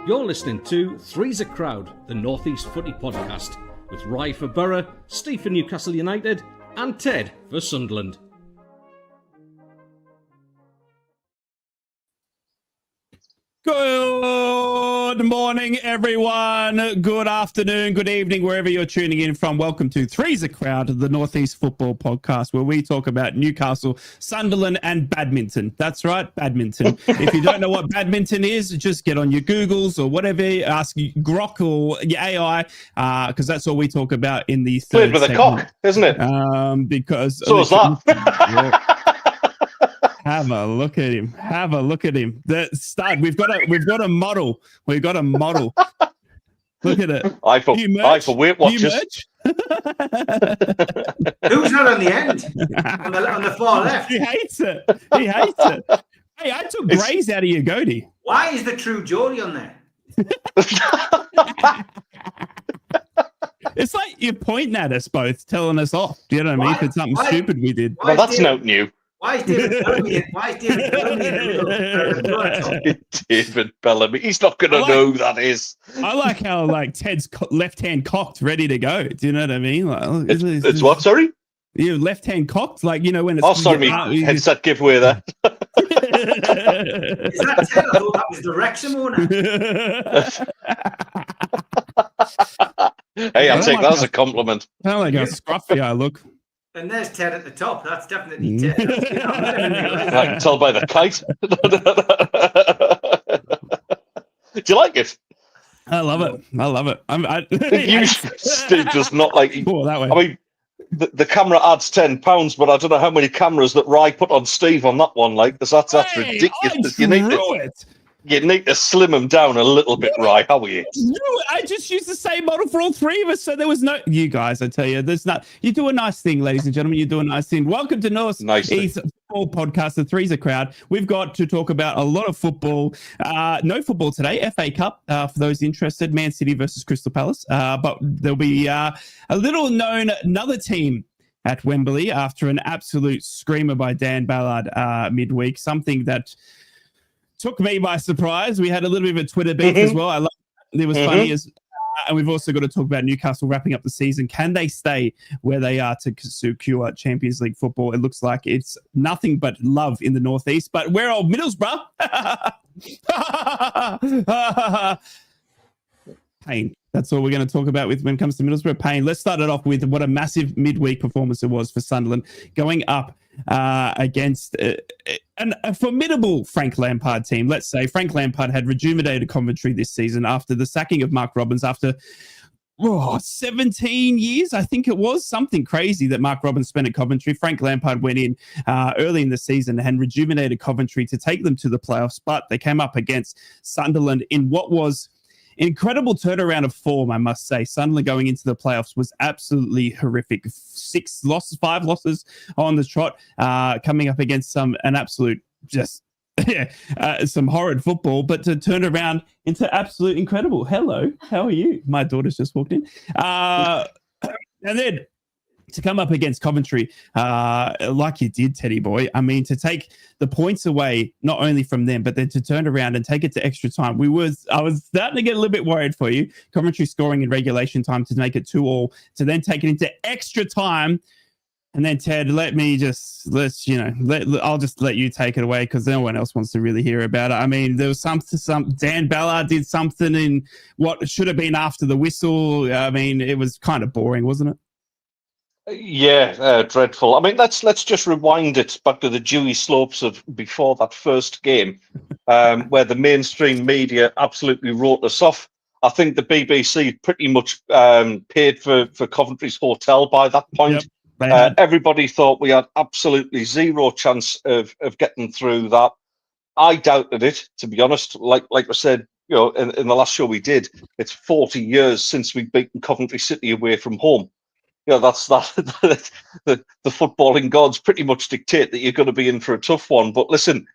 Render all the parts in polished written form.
You're listening to Three's a Crowd, the North East Footy Podcast, with Rye for Borough, Steve for Newcastle United, and Ted for Sunderland. Good morning, everyone. Good afternoon, good evening, wherever you're tuning in from. Welcome to Three's a Crowd, the Northeast Football Podcast, where we talk about Newcastle, Sunderland, and badminton. That's right, badminton. If you don't know what badminton is, just get on your Googles or whatever, ask Grok or your AI, because that's all we talk about in the third Played with a cock, isn't it? Because so is that. Have a look at him. Have a look at him. The stud. We've got a model. We've got a model. Look at it. I for Weight Watchers. Who's not on the end? On the far left. He hates it. He hates it. Hey, I took Grays out of your goatee. Why is the true Geordie on there? It's like you're pointing at us both, telling us off. Do you know what I mean? If it's something stupid we did. Well, that's not new. Why is David Bellamy? David Bellamy. He's not going to know who that is. I like how Ted's left hand cocked, ready to go. Do you know what I mean? It's what? Sorry. Yeah, left hand cocked, when it's. Oh, sorry, me headset giveaway there. Is that Ted? I thought that was the Wrexham owner. Hey, I'll take that as a compliment. Kind of like how scruffy I look. And there's Ted at the top. That's definitely Ted. I can tell by the kite. Do you like it? I love it. Steve does not like it. That way. I mean, the camera adds £10, but I don't know how many cameras that Rye put on Steve on that one. That's ridiculous. You need to slim him down a little bit, Rye. How are you? No, I just used the same model for all three of us, so there was no. You guys, I tell you, there's not. You do a nice thing, ladies and gentlemen. You do a nice thing. Welcome to North East Football Podcast, the Three's a Crowd. We've got to talk about a lot of football. No football today. FA Cup for those interested. Man City versus Crystal Palace. But there'll be a little known another team at Wembley after an absolute screamer by Dan Ballard midweek. Something that took me by surprise. We had a little bit of a Twitter beef as well. I love it. It was funny and we've also got to talk about Newcastle wrapping up the season. Can they stay where they are to secure Champions League football? It looks like it's nothing but love in the Northeast, but we're all Middlesbrough. Pain. That's all we're going to talk about with when it comes to Middlesbrough. Pain. Let's start it off with what a massive midweek performance it was for Sunderland, going up against a formidable Frank Lampard team. Let's say Frank Lampard had rejuvenated Coventry this season after the sacking of Mark Robbins after 17 years, I think it was. Something crazy that Mark Robbins spent at Coventry. Frank Lampard went in early in the season and rejuvenated Coventry to take them to the playoffs, but they came up against Sunderland in what was incredible turnaround of form, I must say. Sunderland going into the playoffs was absolutely horrific. 5 losses on the trot, coming up against an absolute some horrid football, but to turn around into absolute incredible. Hello, how are you? My daughter's just walked in. And then to come up against Coventry, like you did, Teddy boy. I mean, to take the points away, not only from them, but then to turn around and take it to extra time. I was starting to get a little bit worried for you. Coventry scoring in regulation time to make it 2-2, to then take it into extra time. And then Ted, I'll just let you take it away because no one else wants to really hear about it. I mean, there was some Dan Ballard did something in what should have been after the whistle. I mean, it was kind of boring, wasn't it? Yeah, dreadful. I mean, let's just rewind it back to the dewy slopes of before that first game, where the mainstream media absolutely wrote us off. I think the BBC pretty much paid for Coventry's hotel by that point. Yep. Everybody thought we had absolutely zero chance of getting through that. I doubted it, to be honest. Like I said, in the last show we did, it's 40 years since we've beaten Coventry City away from home. that's that. The footballing gods pretty much dictate that you're going to be in for a tough one. But listen,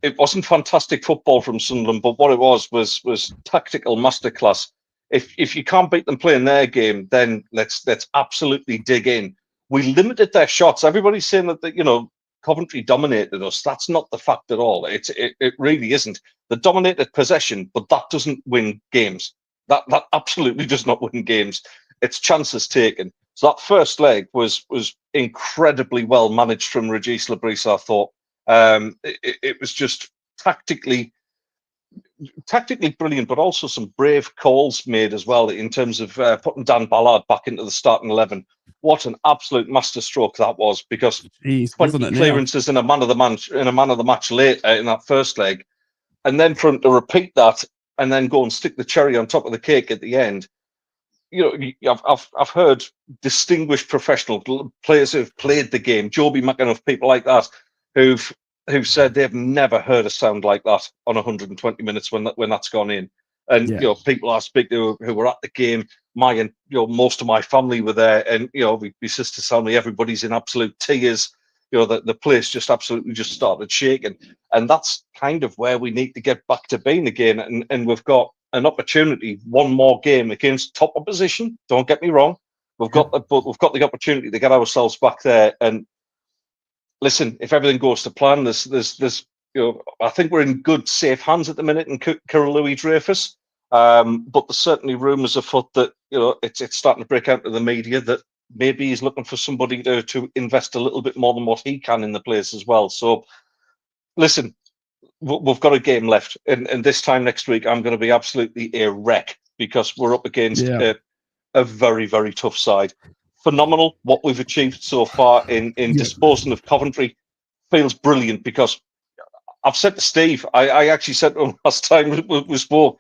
it wasn't fantastic football from Sunderland, but what it was tactical masterclass. If you can't beat them playing their game, then let's absolutely dig in. We limited their shots. Everybody's saying that Coventry dominated us. That's not the fact at all. It really isn't. They dominated possession, but that doesn't win games. That absolutely does not win games. It's chances taken. So that first leg was incredibly well managed from Régis Le Bris, I thought. It was just tactically brilliant, but also some brave calls made as well in terms of putting Dan Ballard back into the starting 11. What an absolute masterstroke that was, because 20 clearances in a man of the match late in that first leg, and then for him to repeat that and then go and stick the cherry on top of the cake at the end. I've heard distinguished professional players who've played the game, Joby McAnuff, people like that, who've said they've never heard a sound like that on 120 minutes when that's gone in. And people I speak to who were at the game, most of my family were there, and my sisters tell me everybody's in absolute tears. The place just absolutely just started shaking, and that's kind of where we need to get back to being again. And we've got an opportunity, one more game against top opposition. Don't get me wrong, we've got the opportunity to get ourselves back there. And listen, if everything goes to plan, there's I think we're in good, safe hands at the minute in Kyril Louis-Dreyfus. But there's certainly rumours afoot that it's starting to break out to the media that maybe he's looking for somebody to invest a little bit more than what he can in the place as well. So, listen, we've got a game left, and this time next week I'm going to be absolutely a wreck because we're up against a very, very tough side. Phenomenal what we've achieved so far in disposing of Coventry. Feels brilliant because I've said to Steve, I actually said to him last time we spoke,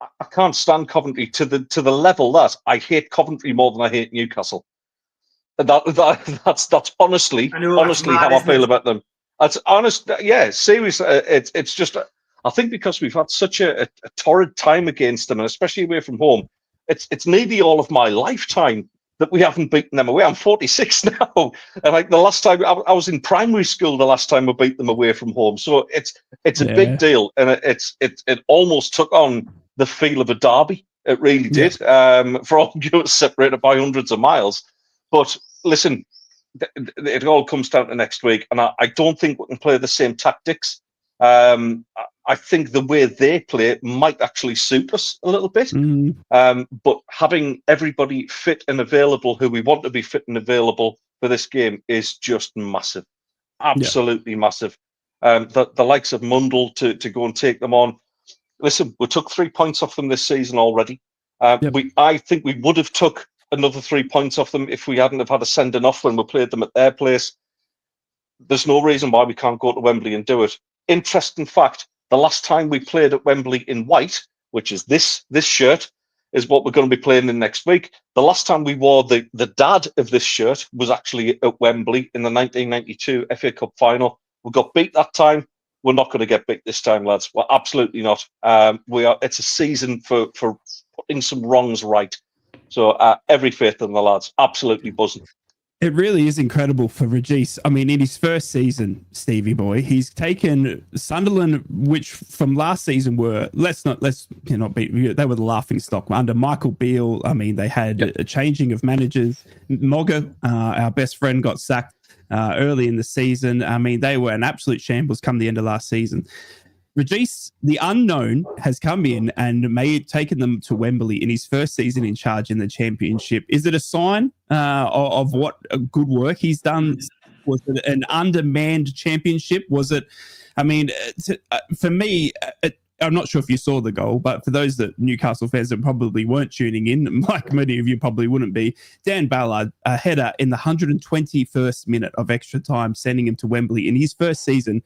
I can't stand Coventry to the level that I hate Coventry more than I hate Newcastle. And that's honestly how I feel about them. That's honest, seriously. It's just I think because we've had such a torrid time against them, and especially away from home, it's nearly all of my lifetime that we haven't beaten them away. I'm 46 now, and like the last time I was in primary school, the last time we beat them away from home. So it's a big deal, and it almost took on the feel of a derby. It really did. For all separated by hundreds of miles. But listen, it all comes down to next week, and I don't think we can play the same tactics. I think the way they play might actually suit us a little bit. But having everybody fit and available who we want to be fit and available for this game is just massive. Absolutely massive. The likes of Mundle to go and take them on. Listen, we took 3 points off them this season already. I think we would have took another 3 points off them if we hadn't have had a sending off when we played them at their place. There's no reason why we can't go to Wembley and do it. Interesting fact, the last time we played at Wembley in white, which is this shirt, is what we're going to be playing in next week. The last time we wore the dad of this shirt was actually at Wembley in the 1992 FA Cup final. We got beat that time. We're not going to get beat this time, lads. We're absolutely not. It's a season for putting some wrongs right. So every faith in the lads. Absolutely buzzing. It really is incredible for Régis. I mean, in his first season, Stevie boy, he's taken Sunderland, which from last season were they were the laughing stock under Michael Beale. I mean, they had a changing of managers. Mogga, our best friend, got sacked early in the season. I mean, they were an absolute shambles come the end of last season. Régis, the unknown, has come in and taken them to Wembley in his first season in charge in the Championship. Is it a sign of what good work he's done? Was it an undermanned Championship? Was it? I mean, for me, I'm not sure if you saw the goal, but for those Newcastle fans that probably weren't tuning in, like many of you probably wouldn't be, Dan Ballard, a header in the 121st minute of extra time, sending him to Wembley in his first season.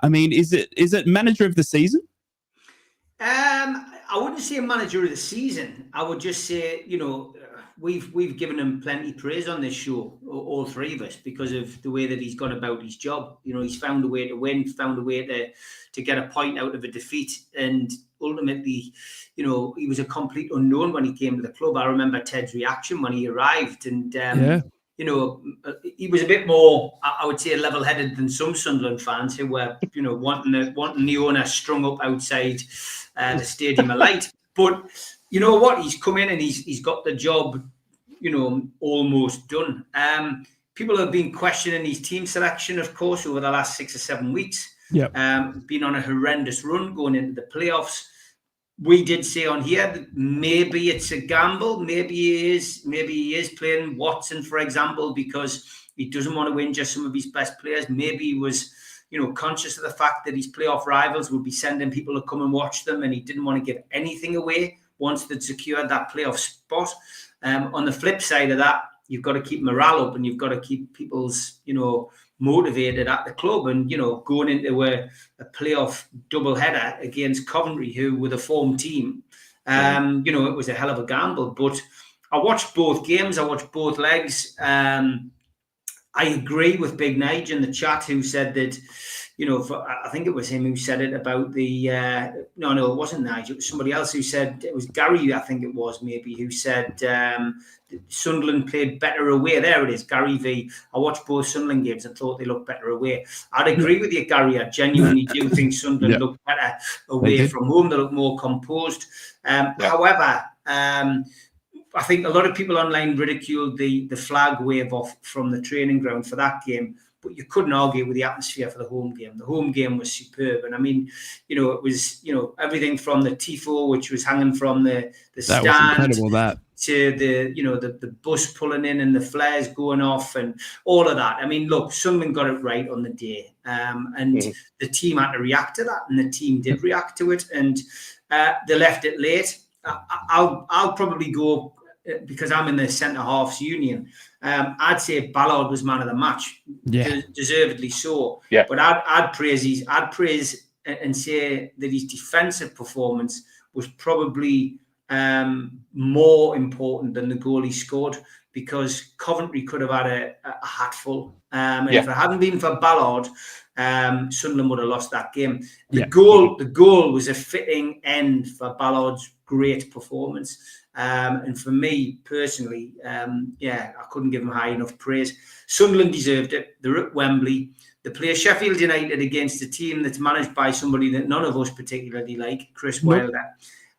I mean, is it manager of the season? I wouldn't say manager of the season. I would just say, we've given him plenty praise on this show, all three of us, because of the way that he's gone about his job. You know, he's found a way to win, found a way to get a point out of a defeat, and ultimately, you know, he was a complete unknown when he came to the club. I remember Ted's reaction when he arrived, and you know, he was a bit more, I would say, level-headed than some Sunderland fans who were, you know, wanting the owner strung up outside the Stadium of Light. But you know what? He's come in and he's got the job, you know, almost done. People have been questioning his team selection, of course, over the last 6 or 7 weeks. Yeah. Been on a horrendous run going into the playoffs. We did say on here that maybe it's a gamble. Maybe he is playing Watson, for example, because he doesn't want to injure some of his best players. Maybe he was, you know, conscious of the fact that his playoff rivals would be sending people to come and watch them, and he didn't want to give anything away once they'd secured that playoff spot. On the flip side of that, you've got to keep morale up, and you've got to keep people's, you know, motivated at the club. And, you know, going into a playoff doubleheader against Coventry, who were the form team, you know, it was a hell of a gamble. But I watched both games. I watched both legs. I agree with Big Nige in the chat, who said that, you know, I think it was him who said it about the, no, it wasn't Nige. It was somebody else who said, it was Gary, I think it was maybe, who said Sunderland played better away. There it is, Gary V. I watched both Sunderland games and thought they looked better away. I'd agree with you, Gary. I genuinely do think Sunderland looked better away from home. They look more composed. However, I think a lot of people online ridiculed the flag wave off from the training ground for that game, but you couldn't argue with the atmosphere for the home game. The home game was superb. And I mean, you know, it was, you know, everything from the tifo, which was hanging from the stand, was incredible, that, to the, you know, the bus pulling in and the flares going off and all of that. I mean, look, Sunderland got it right on the day. And the team had to react to that, and the team did react to it. And they left it late. I'll probably go, because I'm in the centre halves union, I'd say Ballard was man of the match, deservedly so. Yeah. But I'd praise and say that his defensive performance was probably more important than the goal he scored, because Coventry could have had a hatful. And if it hadn't been for Ballard, Sunderland would have lost that game. The goal was a fitting end for Ballard's great performance. And for me personally, I couldn't give him high enough praise. Sunderland deserved it. They're at Wembley. They play Sheffield United against a team that's managed by somebody that none of us particularly like, Chris Wilder.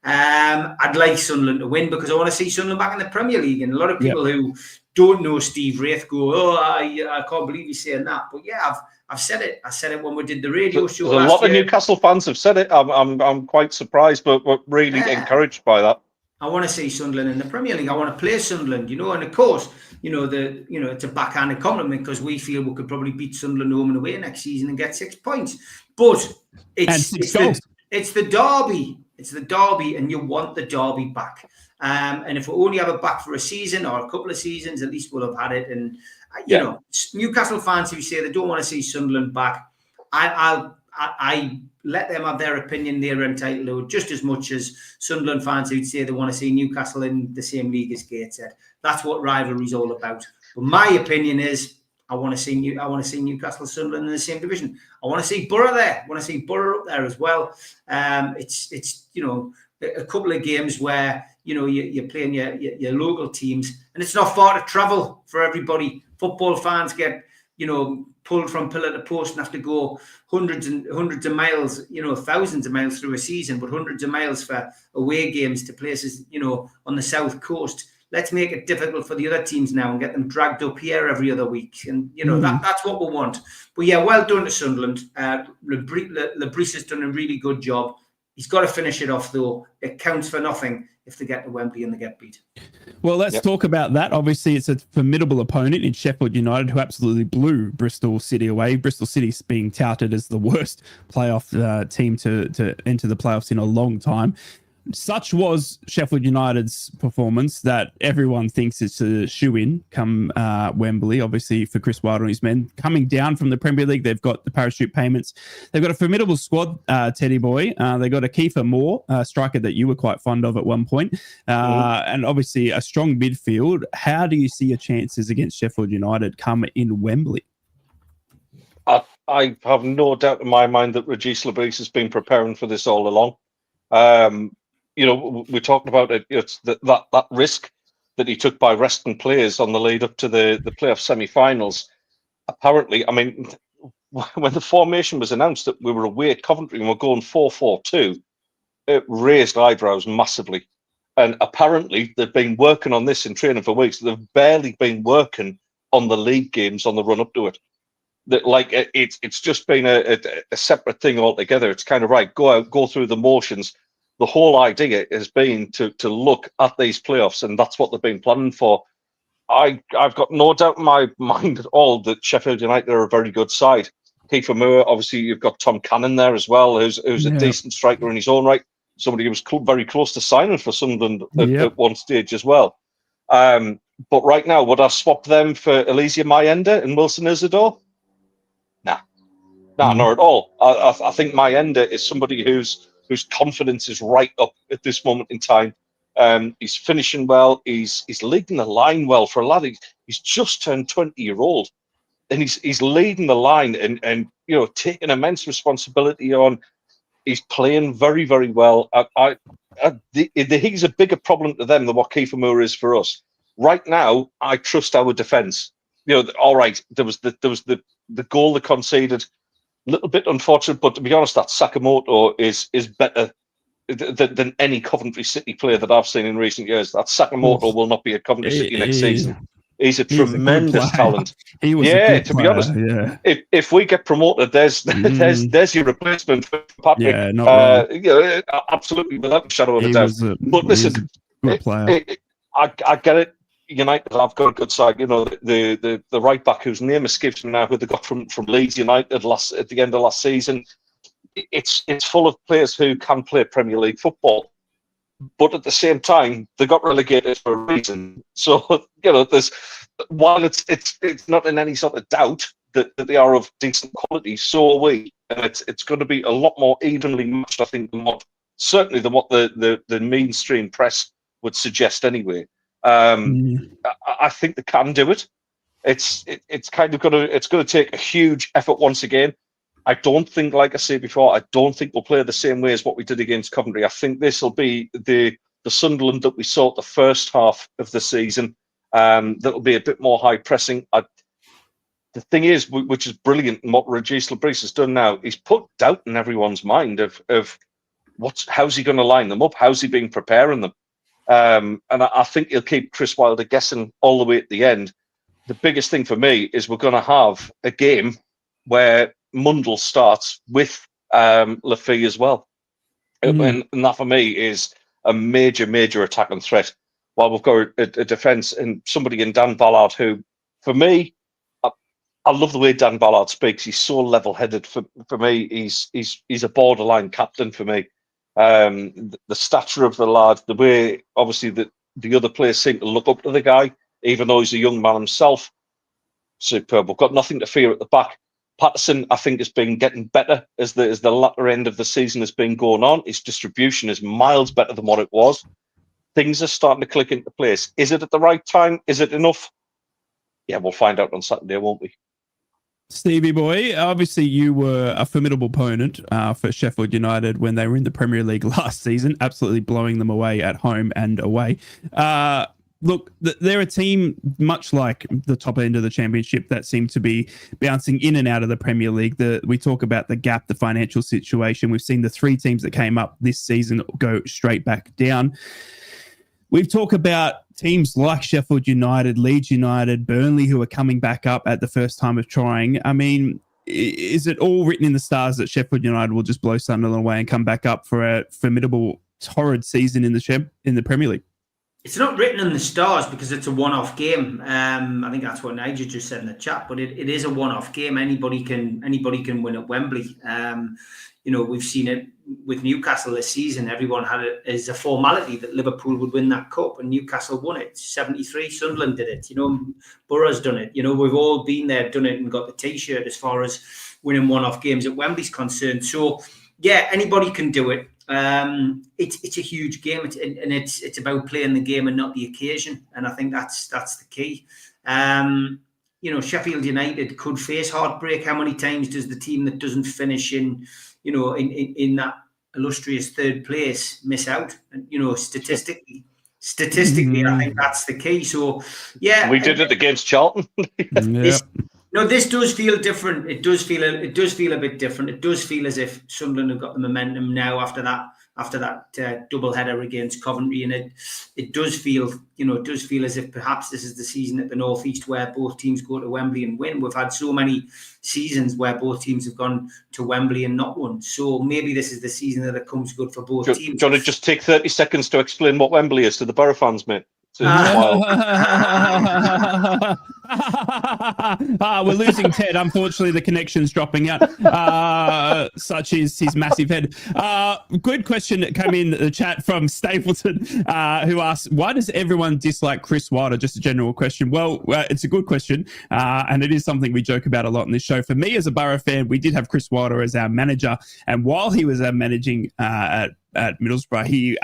I'd like Sunderland to win, because I want to see Sunderland back in the Premier League. And a lot of people who don't know Steve Wraith go, "Oh, I can't believe he's saying that." But yeah, I've said it. I said it when we did the radio show. A lot of Newcastle fans have said it. I'm quite surprised, but really encouraged by that. I want to see Sunderland in the Premier League. I want to play Sunderland, you know, and of course, it's a backhanded compliment, because we feel we could probably beat Sunderland home and away next season and get 6 points. But it's the derby. It's the derby, and you want the derby back. And if we only have it back for a season or a couple of seasons, at least we'll have had it. And you know, Newcastle fans who say they don't want to see Sunderland back, I let them have their opinion. They're entitled to it, just as much as Sunderland fans who'd say they want to see Newcastle in the same league as Gateshead. That's what rivalry is all about. But my opinion is, I want to see Newcastle, Sunderland in the same division. I want to see Borough there. I want to see Borough up there as well. It's you know, a couple of games where, you know, you're playing your local teams, and it's not far to travel for everybody. Football fans get, you know, pulled from pillar to post and have to go hundreds of miles, you know, thousands of miles through a season, but hundreds of miles for away games to places, you know, on the south coast. Let's make it difficult for the other teams now and get them dragged up here every other week. And, you know, that's what we want. But yeah, well done to Sunderland. Lebris has done a really good job. He's got to finish it off, though. It counts for nothing if they get to Wembley and they get beat. Well, let's talk about that. Obviously, it's a formidable opponent in Sheffield United, who absolutely blew Bristol City away. Bristol City's being touted as the worst playoff team to enter the playoffs in a long time. such was Sheffield United's performance that everyone thinks it's a shoe-in come Wembley, obviously, for Chris Wilder and his men. Coming down from the Premier League, they've got the parachute payments. They've got a formidable squad, Teddy boy. They've got a Kiefer Moore, a striker that you were quite fond of at one point, and obviously a strong midfield. How do you see your chances against Sheffield United come in Wembley? I have no doubt in my mind that Regis Lebris has been preparing for this all along. We talked about it. It's that risk that he took by resting players on the lead up to the playoff semi-finals. Apparently, I mean, when the formation was announced that we were away at Coventry and we're going 4-4-2, it raised eyebrows massively. And apparently, they've been working on this in training for weeks. They've barely been working on the league games on the run up to it. That it's just been a separate thing altogether. It's kind of right. Go out, go through the motions. The whole idea has been to look at these playoffs, and that's what they've been planning for. I've got no doubt in my mind at all that Sheffield United are a very good side. Kiefer Moore, obviously, you've got Tom Cannon there as well, who's a decent striker in his own right. Somebody who was very close to signing for Sunderland at one stage as well. But right now, would I swap them for Elysia Mayenda and Wilson Isidore? Nah, not at all. I think Mayenda is somebody whose confidence is right up at this moment in time. He's finishing well. He's leading the line well for a lad. He's just turned 20-year-old, and he's leading the line and taking immense responsibility on. He's playing very, very well. He's a bigger problem to them than what Kiefer Moore is for us. Right now, I trust our defence. All right, there was the goal they conceded. A little bit unfortunate, but to be honest, that Sakamoto is better than any Coventry City player that I've seen in recent years. That Sakamoto will not be at Coventry City next season. He's a tremendous talent. He was to be honest, if we get promoted, there's your replacement for Patrick. Absolutely, without a shadow of a doubt. But listen, I get it. United have got a good side. The right back whose name escapes me now, who they got from Leeds United at the end of last season. It's full of players who can play Premier League football, but at the same time they got relegated for a reason. So there's while it's not in any sort of doubt that they are of decent quality, so are we, and it's going to be a lot more evenly matched, I think, than what the mainstream press would suggest anyway. I think they can do it. It's kind of going to take a huge effort once again. I don't think, like I said before, I don't think we'll play the same way as what we did against Coventry. I think this will be the Sunderland that we saw at the first half of the season. That'll be a bit more high pressing. The thing is, which is brilliant, and what Regis Lebris has done now, he's put doubt in everyone's mind of how's he going to line them up, how's he been preparing them. And I think he'll keep Chris Wilder guessing all the way at the end. The biggest thing for me is we're going to have a game where Mundle starts with Lafay as well. And that for me is a major, major attacking threat. While we've got a defence and somebody in Dan Ballard who, for me, I love the way Dan Ballard speaks. He's so level-headed. For me, he's a borderline captain for me. The stature of the lad, the way obviously the other players seem to look up to the guy, even though he's a young man himself. Superb. We've got nothing to fear at the back. Patterson, I think, has been getting better as the latter end of the season has been going on. His distribution is miles better than what it was. Things are starting to click into place. Is it at the right time? Is it enough? Yeah, we'll find out on Saturday, won't we? Stevie boy, obviously you were a formidable opponent for Sheffield United when they were in the Premier League last season, absolutely blowing them away at home and away. Look, they're a team much like the top end of the Championship that seem to be bouncing in and out of the Premier League. We talk about the gap, the financial situation. We've seen the three teams that came up this season go straight back down. We've talked about teams like Sheffield United, Leeds United, Burnley, who are coming back up at the first time of trying. I mean, is it all written in the stars that Sheffield United will just blow Sunderland away and come back up for a formidable, torrid season in the Premier League? It's not written in the stars because it's a one-off game. I think that's what Nigel just said in the chat. But it is a one-off game. Anybody can win at Wembley. We've seen it with Newcastle this season. Everyone had it as a formality that Liverpool would win that cup, and Newcastle won it. 73, Sunderland did it. Borough's done it. We've all been there, done it, and got the T-shirt as far as winning one-off games at Wembley's concerned. So, yeah, anybody can do it. It's a huge game, and it's about playing the game and not the occasion. And I think that's the key. Sheffield United could face heartbreak. How many times does the team that doesn't finish in that illustrious third place miss out? And, statistically, I think that's the key. So, yeah, we did it against Charlton. This does feel different. It does feel a bit different. It does feel as if Sunderland have got the momentum now after that double header against Coventry, and it does feel as if perhaps this is the season at the North East where both teams go to Wembley and win. We've had so many seasons where both teams have gone to Wembley and not won. So maybe this is the season that it comes good for both teams. Do you want to just take 30 seconds to explain what Wembley is to the Borough fans, mate? We're losing Ted. Unfortunately, the connection's dropping out. Such is his massive head. Good question that came in the chat from Stapleton, who asked, why does everyone dislike Chris Wilder? Just a general question. Well, it's a good question, and it is something we joke about a lot in this show. For me, as a Borough fan, we did have Chris Wilder as our manager, and while he was managing at Middlesbrough, he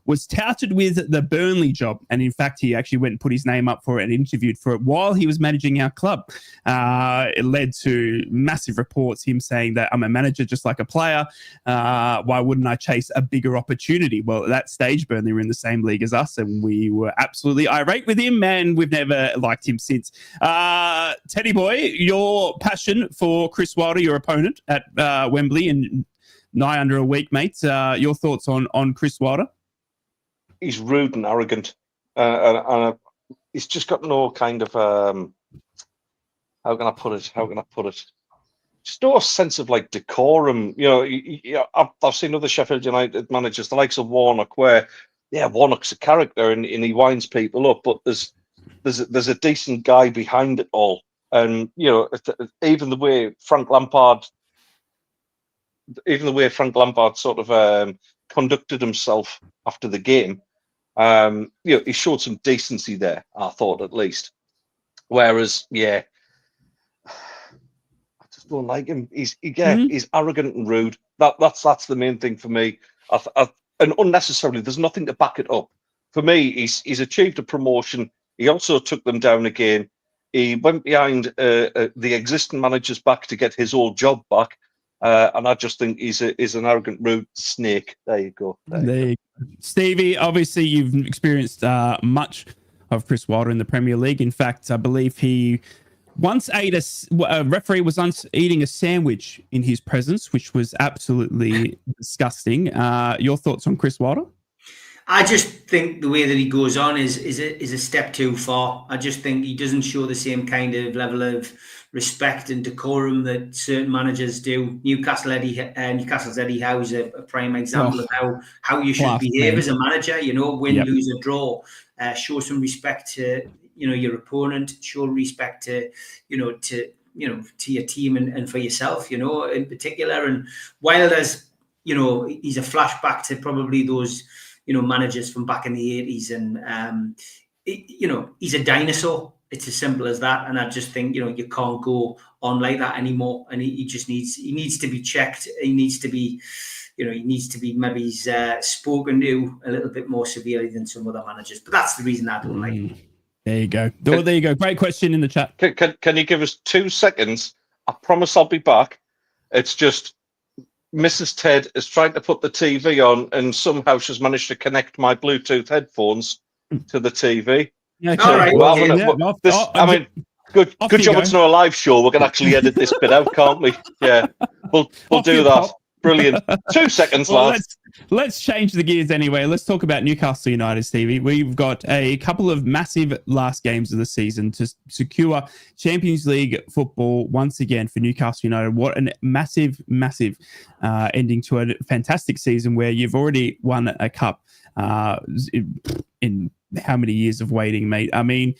was touted with the Burnley job. And in fact, he actually went and put his name up for it and interviewed for it while he was managing our club. It led to massive reports, him saying that I'm a manager just like a player. Why wouldn't I chase a bigger opportunity? Well, at that stage, Burnley were in the same league as us, and we were absolutely irate with him, and we've never liked him since. Teddy boy, your passion for Chris Wilder, your opponent at Wembley in nigh under a week, mate. Your thoughts on Chris Wilder? He's rude and arrogant, and he's just got no kind of how can I put it? Just no sense of like decorum. I've seen other Sheffield United managers, the likes of Warnock, where Warnock's a character and he winds people up, but there's a decent guy behind it all, and even the way Frank Lampard sort of conducted himself after the game. He showed some decency there, I thought, at least. Whereas, I just don't like him. He's arrogant and rude. That's the main thing for me. And unnecessarily, there's nothing to back it up. For me, he's achieved a promotion. He also took them down again. He went behind the existing manager's back to get his old job back. And I just think he's an arrogant, rude snake. There you go. There you go. Stevie, obviously you've experienced much of Chris Wilder in the Premier League. In fact, I believe he once ate a referee was once eating a sandwich in his presence, which was absolutely disgusting. Your thoughts on Chris Wilder? I just think the way that he goes on is a step too far. I just think he doesn't show the same kind of level of respect and decorum that certain managers do. Newcastle's Eddie Howe is a prime example of how you should behave as a manager. Win, lose, or draw. Show some respect to your opponent. Show respect to your team and for yourself. In particular. And Wilder's he's a flashback to probably those managers from back in the 80s, and he's a dinosaur. It's as simple as that. And I just think you can't go on like that anymore. And he needs to be checked. He needs to be maybe spoken to a little bit more severely than some other managers. But that's the reason I don't like him. There you go. There you go. Great question in the chat. Can you give us 2 seconds? I promise I'll be back. It's just Mrs. Ted is trying to put the TV on, and somehow she's managed to connect my Bluetooth headphones to the TV. Okay. All right. Good job. It's not a live show. We can actually edit this bit out, can't we? Yeah, we'll do that. Brilliant. 2 seconds, lads. Let's change the gears anyway. Let's talk about Newcastle United, Stevie. We've got a couple of massive last games of the season to secure Champions League football once again for Newcastle United. What a massive ending to a fantastic season where you've already won a cup in how many years of waiting, mate? I mean,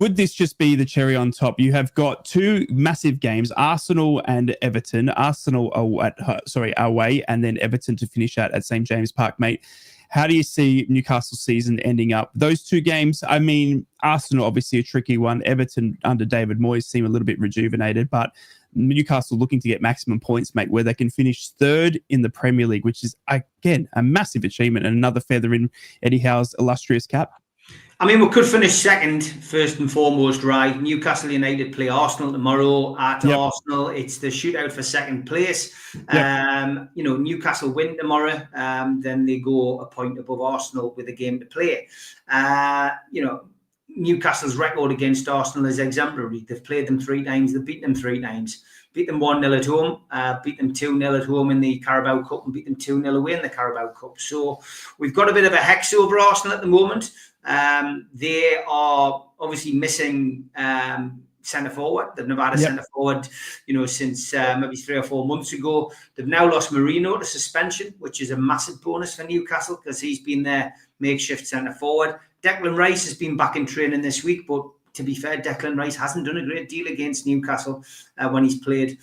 would this just be the cherry on top? You have got two massive games, Arsenal and Everton. Arsenal away, and then Everton to finish at St. James Park, mate. How do you see Newcastle's season ending up? Those two games, I mean, Arsenal obviously a tricky one. Everton under David Moyes seem a little bit rejuvenated, but Newcastle looking to get maximum points, mate, where they can finish third in the Premier League, which is, again, a massive achievement and another feather in Eddie Howe's illustrious cap. I mean, we could finish second, first and foremost, right? Newcastle United play Arsenal tomorrow at Arsenal. It's the shootout for second place. Yep. Newcastle win tomorrow, then they go a point above Arsenal with a game to play. Newcastle's record against Arsenal is exemplary. They've played them 3 times. They've beaten them 3 times. Beat them 1-0 at home, beat them 2-0 at home in the Carabao Cup, and beat them 2-0 away in the Carabao Cup. So we've got a bit of a hex over Arsenal at the moment. They are obviously missing centre forward. They've never had a centre forward, since maybe 3 or 4 months ago. They've now lost Marino to suspension, which is a massive bonus for Newcastle because he's been their makeshift centre forward. Declan Rice has been back in training this week, but to be fair, Declan Rice hasn't done a great deal against Newcastle when he's played.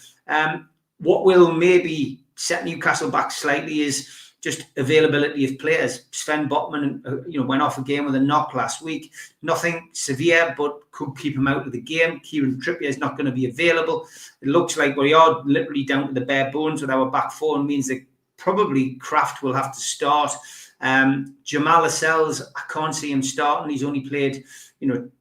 What will maybe set Newcastle back slightly is just availability of players. Sven Botman, went off a game with a knock last week. Nothing severe, but could keep him out of the game. Kieran Trippier is not going to be available. It looks like we are literally down to the bare bones with our back four, and means that probably Kraft will have to start. Jamal Lascelles, I can't see him starting. He's only played,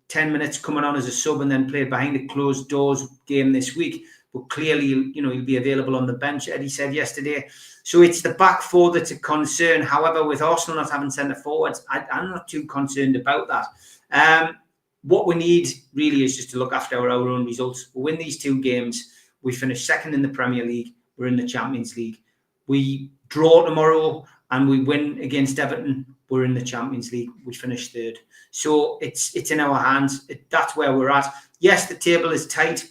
10 minutes coming on as a sub and then played behind a closed doors game this week. But clearly, he'll be available on the bench, Eddie said yesterday. So it's the back four that's a concern. However, with Arsenal not having centre forwards, I'm not too concerned about that. What we need really is just to look after our own results. We win these 2 games. We finish second in the Premier League. We're in the Champions League. We draw tomorrow and we win against Everton. We're in the Champions League. We finish third. So it's in our hands. That's where we're at. Yes, the table is tight.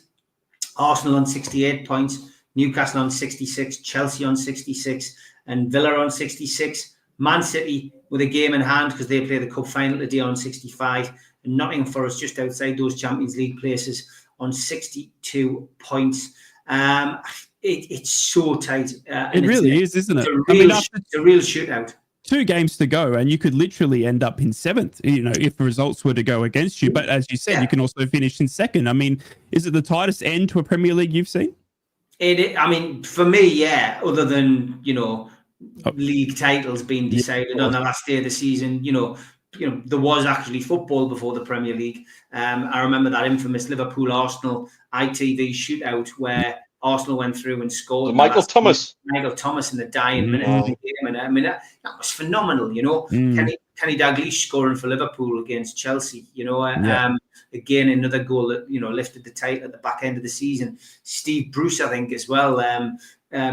Arsenal on 68 points. Newcastle on 66, Chelsea on 66, and Villa on 66. Man City with a game in hand because they play the cup final today on 65, and Nottingham Forest just outside those Champions League places on 62 points. It's so tight. It really is, isn't it? It's a real shootout. 2 games to go, and you could literally end up in 7th, if the results were to go against you. But as you said, you can also finish in 2nd. I mean, is it the tightest end to a Premier League you've seen? For me, yeah, other than, league titles being decided on the last day of the season, there was actually football before the Premier League. I remember that infamous Liverpool-Arsenal ITV shootout where Arsenal went through and scored. Michael Thomas in the dying minute of the game. And that was phenomenal, Kenny Dalglish scoring for Liverpool against Chelsea, again, another goal that, lifted the title at the back end of the season. Steve Bruce, I think, as well,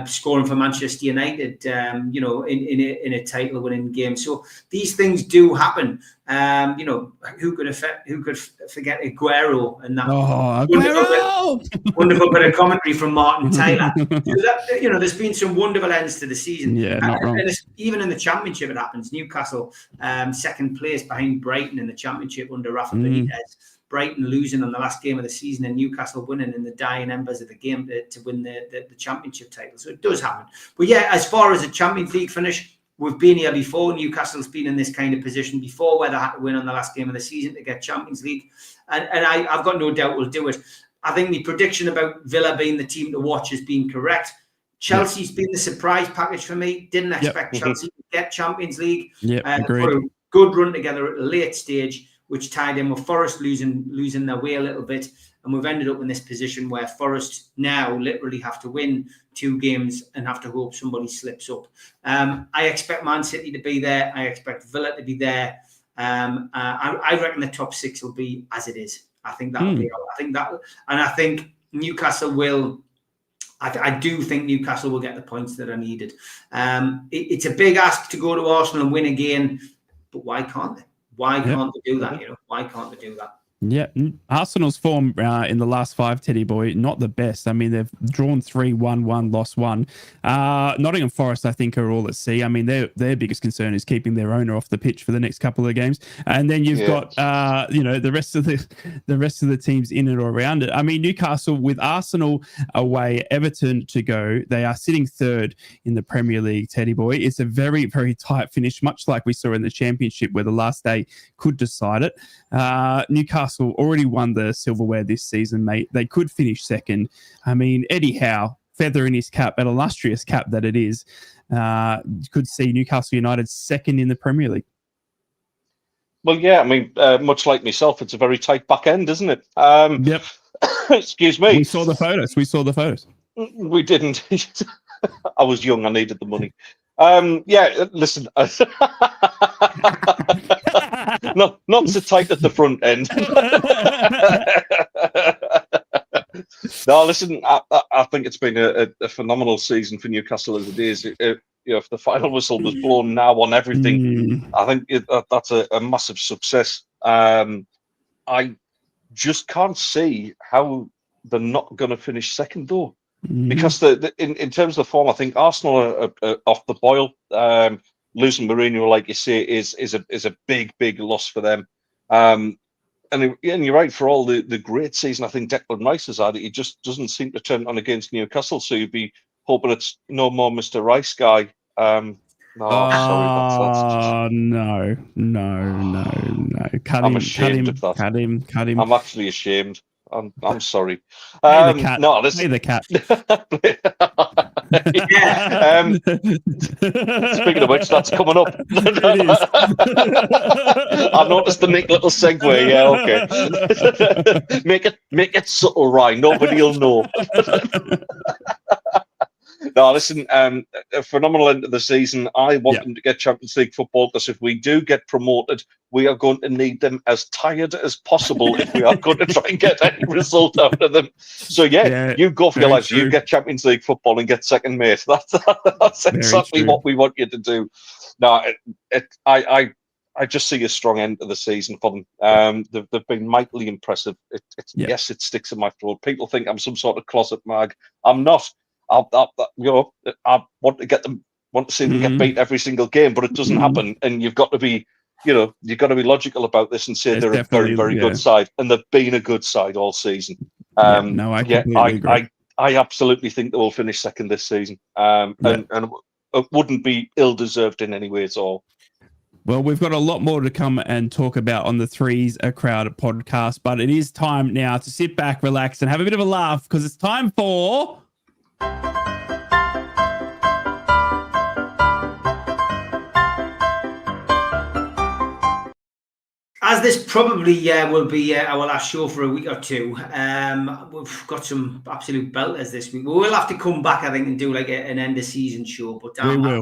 scoring for Manchester United, in a title-winning game. So these things do happen. Who could forget Aguero and that wonderful bit of commentary from Martin Tyler. So that, there's been some wonderful ends to the season. Yeah, not wrong. And even in the Championship, it happens. Newcastle, second place behind Brighton in the Championship under Rafa Benitez. Brighton losing on the last game of the season and Newcastle winning in the dying embers of the game to win the Championship title. So it does happen. But yeah, as far as a Champions League finish, we've been here before. Newcastle's been in this kind of position before where they had to win on the last game of the season to get Champions League. And I've got no doubt we'll do it. I think the prediction about Villa being the team to watch has been correct. Chelsea's been the surprise package for me. Didn't expect Chelsea to get Champions League. Agreed. Put a good run together at a late stage, which tied in with Forest losing their way a little bit. And we've ended up in this position where Forest now literally have to win 2 games and have to hope somebody slips up. I expect Man City to be there. I expect Villa to be there. I reckon the top 6 will be as it is. I think that'll be all. I think Newcastle will. I do think Newcastle will get the points that are needed. It's a big ask to go to Arsenal and win again, but why can't they? Why can't they do that? Why can't they do that? Yeah, Arsenal's form in the last 5, Teddy boy, not the best. I mean, they've drawn 3, won 1, lost 1. Nottingham Forest, I think, are all at sea. I mean, their biggest concern is keeping their owner off the pitch for the next couple of games, and then you've got the rest of the teams in and around it. I mean, Newcastle with Arsenal away, Everton to go, they are sitting 3rd in the Premier League. Teddy boy, it's a very, very tight finish, much like we saw in the Championship, where the last day could decide it. Newcastle already won the silverware this season, mate. They could finish 2nd. I mean, Eddie Howe, feather in his cap, an illustrious cap that it is, could see Newcastle United 2nd in the Premier League. Well, yeah, I mean, much like myself, it's a very tight back end, isn't it? Yep. Excuse me. We saw the photos. We didn't. I was young. I needed the money. Listen. not so tight at the front end. No, listen. I think it's been a phenomenal season for Newcastle as it is. If the final whistle was blown now on everything, I think that's a massive success. I just can't see how they're not going to finish 2nd, though. Because in terms of the form, I think Arsenal are off the boil. Losing Mourinho, like you say, is a big loss for them. And you're right, for all the great season I think Declan Rice has had, he just doesn't seem to turn on against Newcastle. So you'd be hoping it's no more Mr. Rice guy. Sorry, no. I'm ashamed of that. Cut him. I'm actually ashamed. I'm sorry. Play the cat. No, play the cat. Speaking of which, that's coming up. I noticed the neat little segue. Yeah, okay. Make it subtle, Ryan. Nobody will know. No, listen, a phenomenal end of the season. I want them to get Champions League football, because if we do get promoted, we are going to need them as tired as possible if we are going to try and get any result out of them. So, you go for your lives. You get Champions League football and get 2nd, mate. That's exactly what we want you to do. No, I just see a strong end of the season for them. They've been mightily impressive. Yes, it sticks in my throat. People think I'm some sort of closet mag. I'm not. I want to see them get beat every single game, but it doesn't happen. And you've got to be logical about this and say they're a very, very good side, and they've been a good side all season. I completely agree. I absolutely think they will finish 2nd this season, and it wouldn't be ill-deserved in any way at all. Well, we've got a lot more to come and talk about on the Three's a Crowd podcast, but it is time now to sit back, relax, and have a bit of a laugh, because it's time for... As this probably will be our last show for a week or two, we've got some absolute belters this week. We will have to come back, I think, and do like an end of season show. But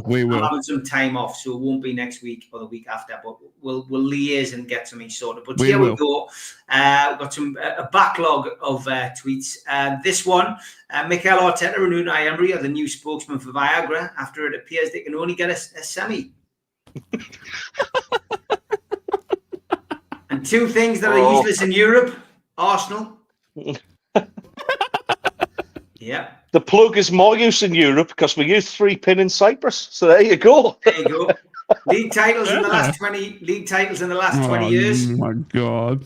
we will. I'm having some time off, so it won't be next week or the week after. But we'll liaise and get something sorted. But here we go. We've got a backlog of tweets. This one, Mikel Arteta and Unai Emery are the new spokesman for Viagra after it appears they can only get a semi. And 2 things that are useless in Europe: Arsenal. Yeah. The plug is more use in Europe because we use 3-pin in Cyprus. So there you go. There you go. League titles in the last 20. League titles in the last 20 years. Oh my God.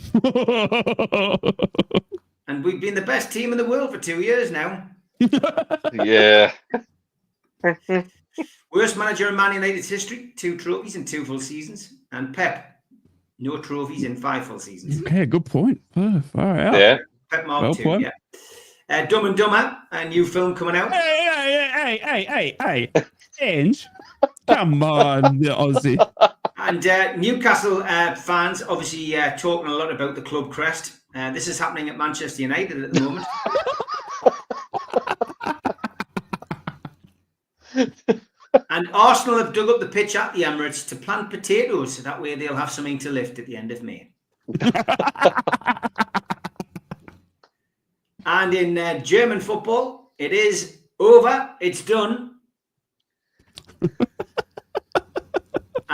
And we've been the best team in the world for 2 years now. Yeah. Worst manager in Man United's history: 2 trophies in 2 full seasons. And Pep. No trophies in 5 full seasons. Okay, good point. Far out. Yeah. Pep Mark 2, yeah. Dumb and Dumber, a new film coming out. Hey. Ange, come on, the Aussie. And Newcastle fans obviously talking a lot about the club crest. This is happening at Manchester United at the moment. And Arsenal have dug up the pitch at the Emirates to plant potatoes, so that way they'll have something to lift at the end of May. And in German football, it is over. It's done.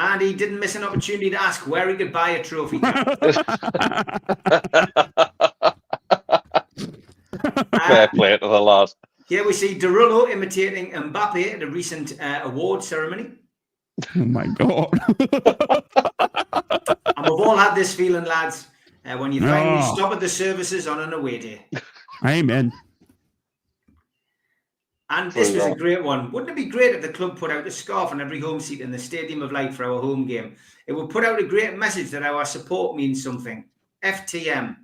And he didn't miss an opportunity to ask where he could buy a trophy. Fair play to the lad. Here we see Derulo imitating Mbappe at a recent award ceremony. Oh my God. And we've all had this feeling, lads, when you finally stop at the services on an away day. Amen. And this was a great one. Wouldn't it be great if the club put out a scarf on every home seat in the Stadium of Light for our home game? It would put out a great message that our support means something. FTM.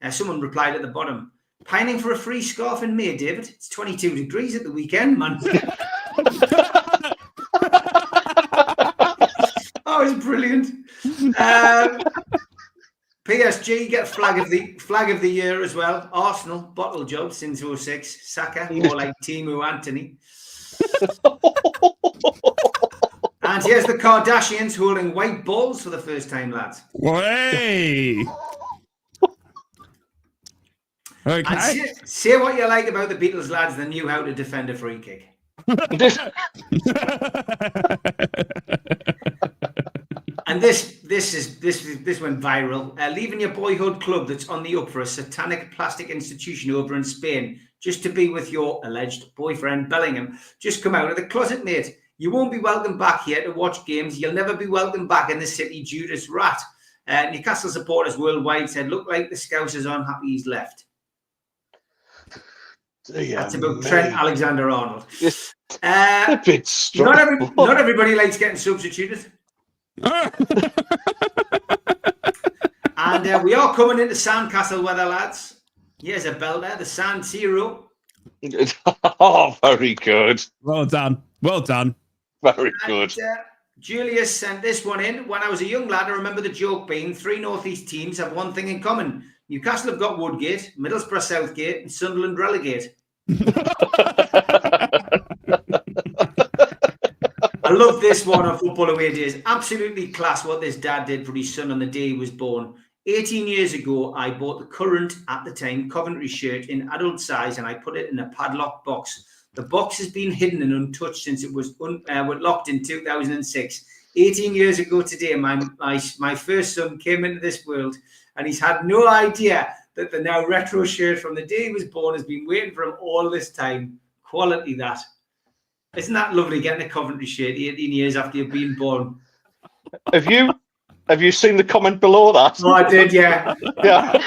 Someone replied at the bottom, pining for a free scarf in May, David. It's 22 degrees at the weekend, man. Oh, it's brilliant. PSG get flag of the year as well. Arsenal bottle job since 06. Saka more like Timu Anthony. And here's the Kardashians holding white balls for the first time, lads. Way. Okay. And say what you like about the Beatles, lads. They knew how to defend a free kick. And this went viral. Leaving your boyhood club that's on the up for a satanic plastic institution over in Spain just to be with your alleged boyfriend Bellingham. Just come out of the closet, mate. You won't be welcome back here to watch games. You'll never be welcome back in the city, Judas Rat. Newcastle supporters worldwide said, look like the Scousers are unhappy he's left. That's about Trent Alexander-Arnold. A bit strong. Not everybody likes getting substituted. And we are coming into Sandcastle weather, lads. Here's a belter, the San Siro. Oh, very good. Well done. Well done. Very good. Julius sent this one in. When I was a young lad, I remember the joke being 3 North East teams have one thing in common. Newcastle have got Woodgate, Middlesbrough Southgate, and Sunderland Relegate. I love this one on Football Away Days. Absolutely class what this dad did for his son on the day he was born. 18 years ago, I bought the current, at the time, Coventry shirt in adult size and I put it in a padlocked box. The box has been hidden and untouched since it was locked in 2006. 18 years ago today, my first son came into this world and he's had no idea that the now retro shirt from the day he was born has been waiting for him all this time. Quality that. Isn't that lovely getting a Coventry shirt 18 years after you've been born? Have you seen the comment below that? Oh, I did, yeah. Yeah.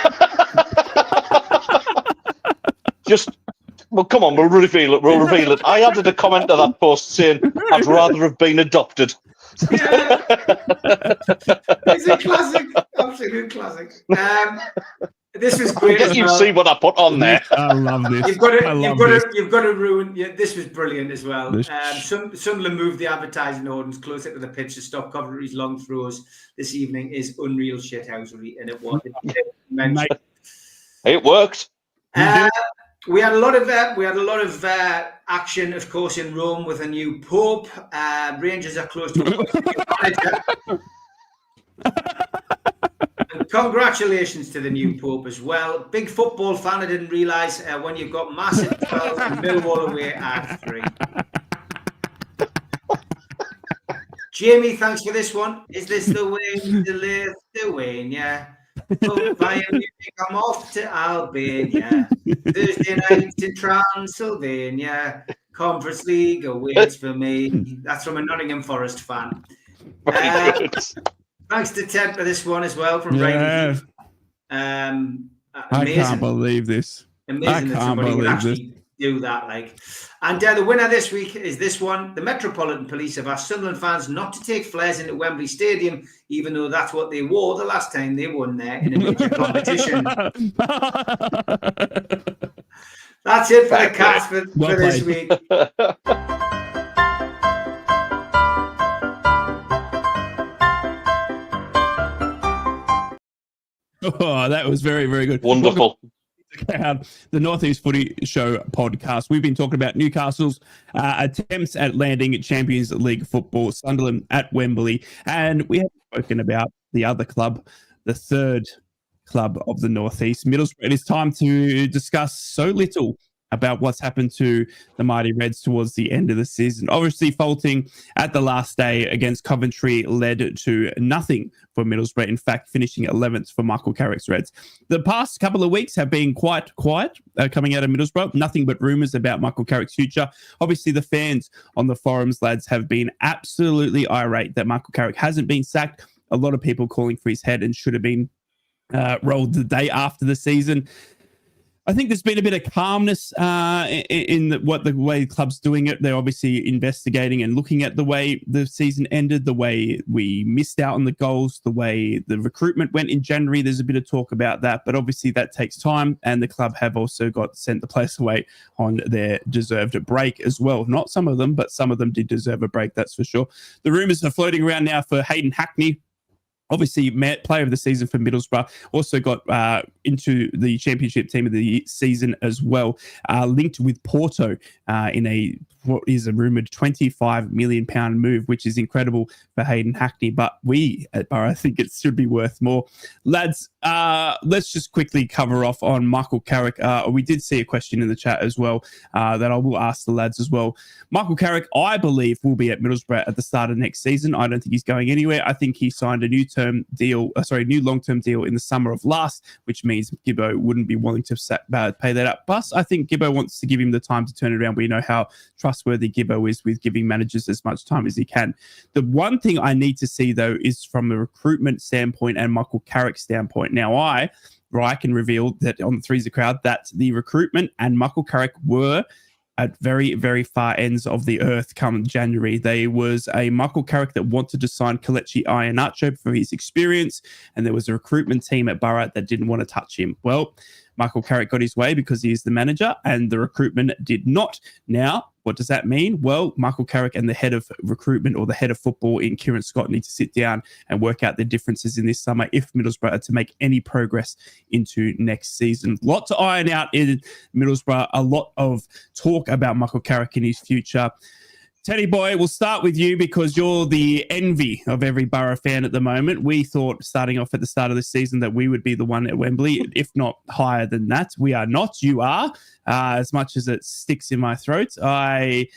Well, come on, we'll reveal it. I added a comment to that post saying, I'd rather have been adopted. Yeah. It's a classic, absolute classic. This was great. You see what I put on there. I love this. You've got to ruin. Yeah, this was brilliant as well. Sunderland moved the advertising ordinance closer to the pitch to stop Coventry's long throws this evening is unreal shithousery, and it was. It worked. We had a lot of action, of course, in Rome with a new pope. Rangers are close to a new manager. And congratulations to the new pope as well. Big football fan. I didn't realise when you've got massive 12 and Millwall away at 3. Jamie, thanks for this one. Is this the way to Lithuania? Bayern Munich, I'm off to Albania. Thursday night in Transylvania. Conference League awaits for me. That's from a Nottingham Forest fan. Thanks to Ted for this one as well from Rainy. I can't believe this. Amazing that somebody would actually do that. And the winner this week is this one. The Metropolitan Police have asked Sunderland fans not to take flares into Wembley Stadium, even though that's what they wore the last time they won there in a major competition. That's it for the cast for this week. Oh, that was very, very good. Wonderful. The Northeast Footy Show podcast. We've been talking about Newcastle's attempts at landing Champions League football, Sunderland at Wembley, and we have spoken about the other club, the third club of the Northeast, Middlesbrough. It is time to discuss so little about what's happened to the Mighty Reds towards the end of the season. Obviously, faulting at the last day against Coventry led to nothing for Middlesbrough. In fact, finishing 11th for Michael Carrick's Reds. The past couple of weeks have been quite quiet coming out of Middlesbrough. Nothing but rumours about Michael Carrick's future. Obviously, the fans on the forums, lads, have been absolutely irate that Michael Carrick hasn't been sacked. A lot of people calling for his head and should have been rolled the day after the season. I think there's been a bit of calmness in the way the club's doing it. They're obviously investigating and looking at the way the season ended, the way we missed out on the goals, the way the recruitment went in January. There's a bit of talk about that, but obviously that takes time, and the club have also sent the players away on their deserved break as well. Not some of them, but some of them did deserve a break, that's for sure. The rumours are floating around now for Hayden Hackney. Obviously, player of the season for Middlesbrough, also got into the championship team of the season as well, linked with Porto in what is a rumoured £25 million move, which is incredible for Hayden Hackney. But we at Borough think it should be worth more. Lads, let's just quickly cover off on Michael Carrick. We did see a question in the chat as well that I will ask the lads as well. Michael Carrick, I believe, will be at Middlesbrough at the start of next season. I don't think he's going anywhere. I think he signed a new long-term deal in the summer of last, which means Gibbo wouldn't be willing to pay that up. Plus, I think Gibbo wants to give him the time to turn it around. We know how trustworthy Gibbo is with giving managers as much time as he can. The one thing I need to see, though, is from a recruitment standpoint and Michael Carrick's standpoint. Now, I can reveal that on the Three's a Crowd that the recruitment and Michael Carrick were at very, very far ends of the earth come January. There was a Michael Carrick that wanted to sign Kelechi Iheanacho for his experience, and there was a recruitment team at Borough that didn't want to touch him. Well, Michael Carrick got his way because he is the manager, and the recruitment did not. Now, what does that mean? Well, Michael Carrick and the head of recruitment or the head of football in Kieran Scott need to sit down and work out the differences in this summer if Middlesbrough are to make any progress into next season. A lot to iron out in Middlesbrough, a lot of talk about Michael Carrick and his future. Teddy boy, we'll start with you because you're the envy of every Borough fan at the moment. We thought starting off at the start of the season that we would be the one at Wembley, if not higher than that. We are not. You are. As much as it sticks in my throat, I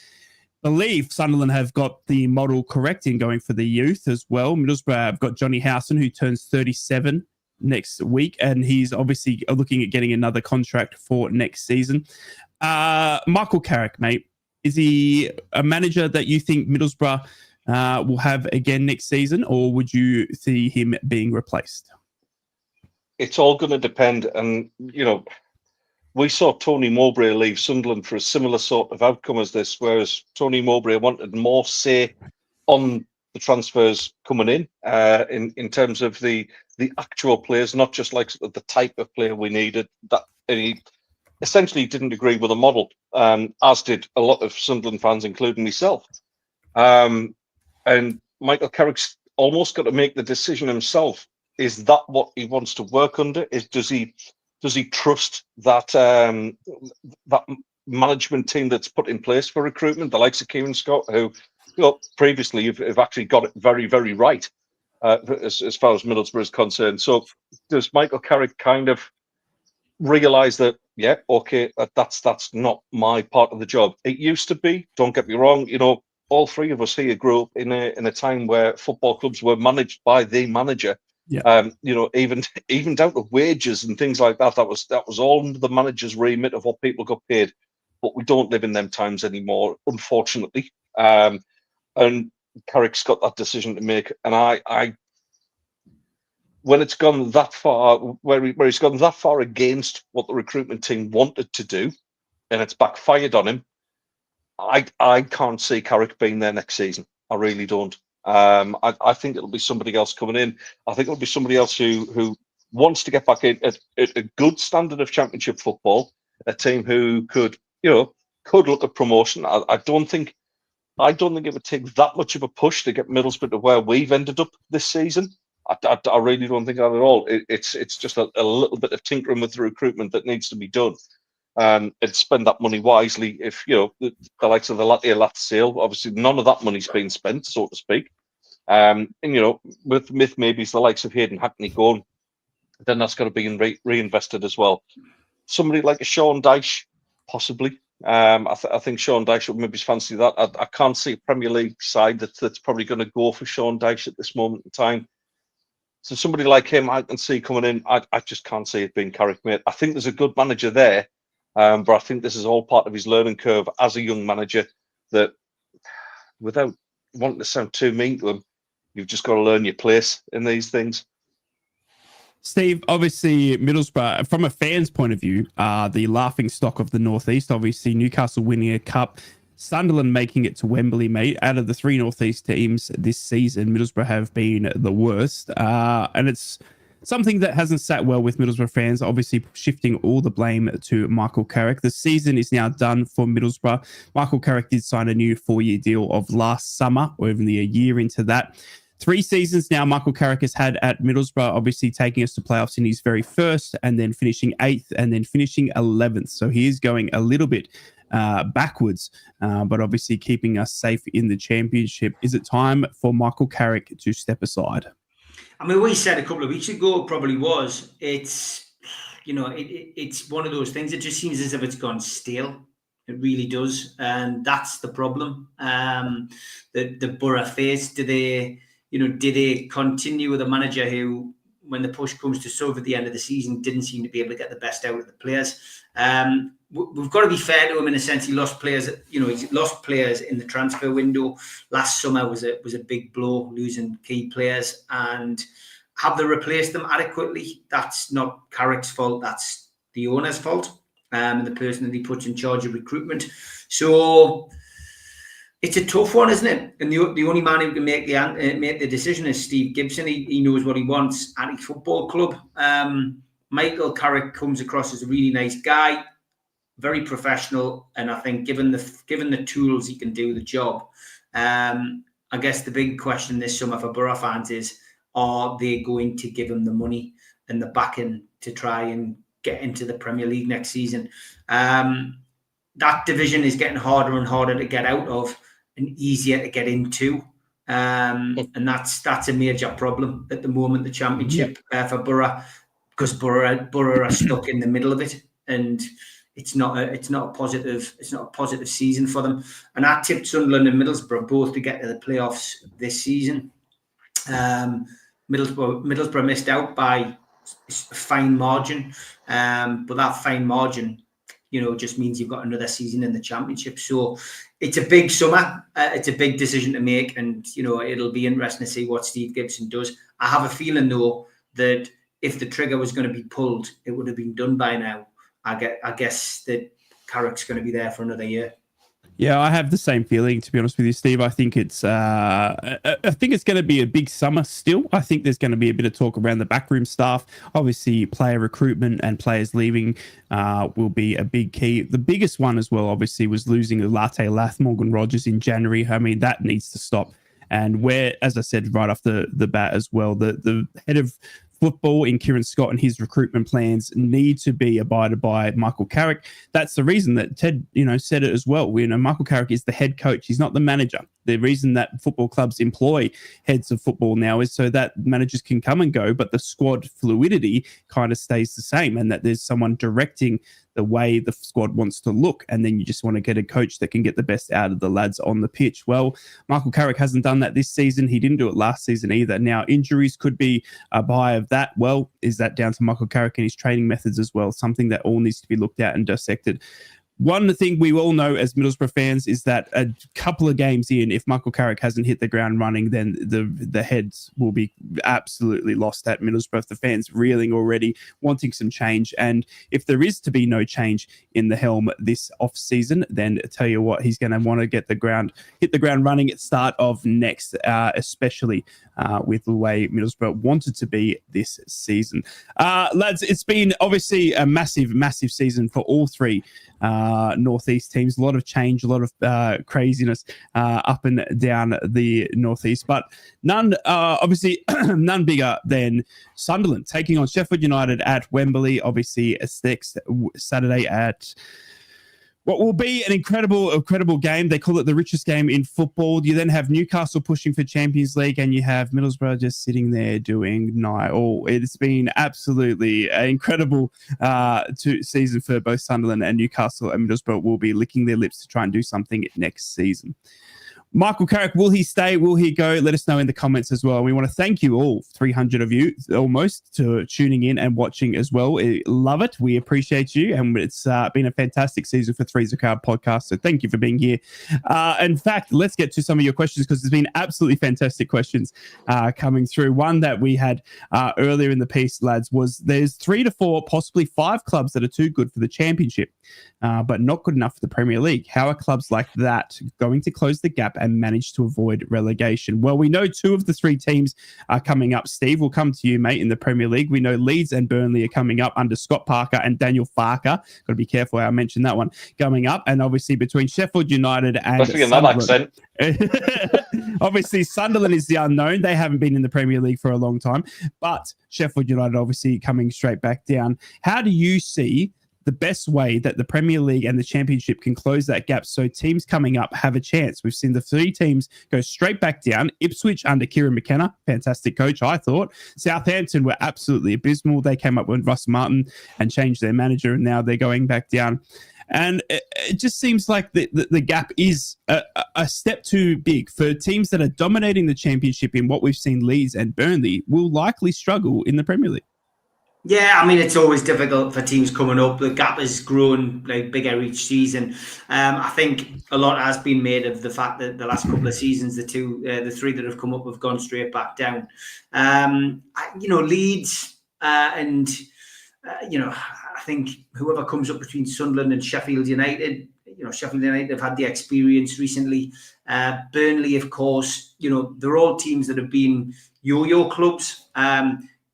believe Sunderland have got the model correct in going for the youth as well. Middlesbrough have got Johnny Howson, who turns 37 next week, and he's obviously looking at getting another contract for next season. Michael Carrick, mate. Is he a manager that you think Middlesbrough will have again next season, or would you see him being replaced? It's all going to depend. And, we saw Tony Mowbray leave Sunderland for a similar sort of outcome as this, whereas Tony Mowbray wanted more say on the transfers coming in terms of the actual players, not just like the type of player we needed. That he essentially didn't agree with the model, as did a lot of Sunderland fans, including myself. And Michael Carrick's almost got to make the decision himself. Is that what he wants to work under? Does he trust that that management team that's put in place for recruitment, the likes of Kieran Scott, who previously have actually got it very, very right as far as Middlesbrough is concerned? So does Michael Carrick kind of realise that, yeah, okay, that's not my part of the job? It used to be, don't get me wrong, all three of us here grew up in a time where football clubs were managed by the manager. Yeah. Even down to wages and things like that. That was all under the manager's remit of what people got paid. But we don't live in them times anymore, unfortunately. And Carrick's got that decision to make. And I when it's gone that far, where he's gone that far against what the recruitment team wanted to do, and it's backfired on him, I can't see Carrick being there next season. I really don't. I think it'll be somebody else coming in. I think it'll be somebody else who wants to get back in at a good standard of Championship football, a team who could look at promotion. I don't think it would take that much of a push to get Middlesbrough to where we've ended up this season. I really don't think that at all. It's just a little bit of tinkering with the recruitment that needs to be done. And spend that money wisely. If the likes of the Latia Lath sale, obviously none of that money's been spent, so to speak. And with maybe the likes of Hayden Hackney going, then that's got to be reinvested as well. Somebody like a Sean Dyche, possibly. I think Sean Dyche would maybe fancy that. I can't see a Premier League side that's probably going to go for Sean Dyche at this moment in time. So somebody like him, I can see coming in. I just can't see it being Carrick, mate. I think there's a good manager there, but I think this is all part of his learning curve as a young manager. That, without wanting to sound too mean to him, you've just got to learn your place in these things. Steve, obviously Middlesbrough, from a fan's point of view, are the laughing stock of the Northeast. Obviously Newcastle winning a cup, Sunderland making it to Wembley, mate. Out of the three Northeast teams this season, Middlesbrough have been the worst. And it's something that hasn't sat well with Middlesbrough fans, obviously shifting all the blame to Michael Carrick. The season is now done for Middlesbrough. Michael Carrick did sign a new 4-year deal of last summer, or even a year into that. 3 seasons now Michael Carrick has had at Middlesbrough, obviously taking us to playoffs in his very first, and then finishing 8th, and then finishing 11th. So he is going a little bit backwards, but obviously keeping us safe in the championship. Is it time for Michael Carrick to step aside? I mean, we said a couple of weeks ago, it probably was. It's, it's one of those things. It just seems as if it's gone stale. It really does, and that's the problem. The Borough face. Do they continue with a manager who, when the push comes to shove at the end of the season, didn't seem to be able to get the best out of the players? We've got to be fair to him in a sense. He lost players. He lost players in the transfer window. Last summer was a big blow, losing key players. And have they replaced them adequately? That's not Carrick's fault. That's the owner's fault, and the person that he puts in charge of recruitment. So it's a tough one, isn't it? And the only man who can make the decision is Steve Gibson. He knows what he wants at his football club. Michael Carrick comes across as a really nice guy, very professional, and I think given the tools, he can do the job. I guess the big question this summer for Borough fans is, are they going to give him the money and the backing to try and get into the Premier League next season? That division is getting harder and harder to get out of and easier to get into. And that's a major problem at the moment, the championship for Borough, because Borough are stuck in the middle of it, and it's not a positive season for them. And I tipped Sunderland and Middlesbrough both to get to the playoffs this season. Middlesbrough missed out by a fine margin, but that fine margin, just means you've got another season in the championship. So it's a big summer. It's a big decision to make, and it'll be interesting to see what Steve Gibson does. I have a feeling though that if the trigger was going to be pulled, it would have been done by now. I guess that Carrick's going to be there for another year. Yeah, I have the same feeling, to be honest with you, Steve. I think it's going to be a big summer still. I think there's going to be a bit of talk around the backroom staff. Obviously, player recruitment and players leaving will be a big key. The biggest one as well, obviously, was losing Latte Lath, Morgan Rogers in January. I mean, that needs to stop. And where, as I said right off the bat as well, the head of football in Kieran Scott and his recruitment plans need to be abided by Michael Carrick. That's the reason that Ted, said it as well. Michael Carrick is the head coach. He's not the manager. The reason that football clubs employ heads of football now is so that managers can come and go, but the squad fluidity kind of stays the same, and that there's someone directing the way the squad wants to look, and then you just want to get a coach that can get the best out of the lads on the pitch. Well, Michael Carrick hasn't done that this season. He didn't do it last season either. Now, injuries could be a buy of that. Well, is that down to Michael Carrick and his training methods as well? Something that all needs to be looked at and dissected. One thing we all know as Middlesbrough fans is that a couple of games in, if Michael Carrick hasn't hit the ground running, then the heads will be absolutely lost at Middlesbrough. The fans reeling already, wanting some change. And if there is to be no change in the helm this off-season, then I tell you what, he's going to want to hit the ground running at start of next, especially with the way Middlesbrough wanted to be this season. Lads, it's been obviously a massive, massive season for all three Northeast teams. A lot of change, a lot of craziness up and down the Northeast, but none obviously none bigger than Sunderland taking on Sheffield United at Wembley. Obviously, next Saturday at what will be an incredible game. They call it the richest game in football. You then have Newcastle pushing for Champions League, and you have Middlesbrough just sitting there doing night. It's been absolutely incredible season for both Sunderland and Newcastle, and Middlesbrough will be licking their lips to try and do something next season. Michael Carrick, will he stay? Will he go? Let us know in the comments as well. We want to thank you all, 300 of you almost, to tuning in and watching as well. Love it. We appreciate you. And it's been a fantastic season for Three's a Crowd podcast. So thank you for being here. In fact, let's get to some of your questions, because there's been absolutely fantastic questions coming through. One that we had earlier in the piece, lads, was there's 3 to 4, possibly 5 clubs that are too good for the Championship, but not good enough for the Premier League. How are clubs like that going to close the gap and manage to avoid relegation? Well, we know 2 of the 3 teams are coming up. Steve, we'll come to you, mate, in the Premier League. We know Leeds and Burnley are coming up under Scott Parker and Daniel Farker. Got to be careful how I mentioned that one. Coming up, and obviously between Sheffield United and Sunderland. Obviously, Sunderland is the unknown. They haven't been in the Premier League for a long time, but Sheffield United obviously coming straight back down. How do you see the best way that the Premier League and the Championship can close that gap so teams coming up have a chance? We've seen the 3 teams go straight back down. Ipswich under Kieran McKenna, fantastic coach, I thought. Southampton were absolutely abysmal. They came up with Russ Martin and changed their manager, and now they're going back down. And it just seems like the gap is a step too big for teams that are dominating the Championship. In what we've seen, Leeds and Burnley will likely struggle in the Premier League. Yeah, I mean, it's always difficult for teams coming up. The gap has grown like bigger each season. I think a lot has been made of the fact that the last couple of seasons, the 3 that have come up have gone straight back down. Leeds and I think whoever comes up between Sunderland and Sheffield United, Sheffield United have had the experience recently. Burnley, of course, they're all teams that have been yo-yo clubs.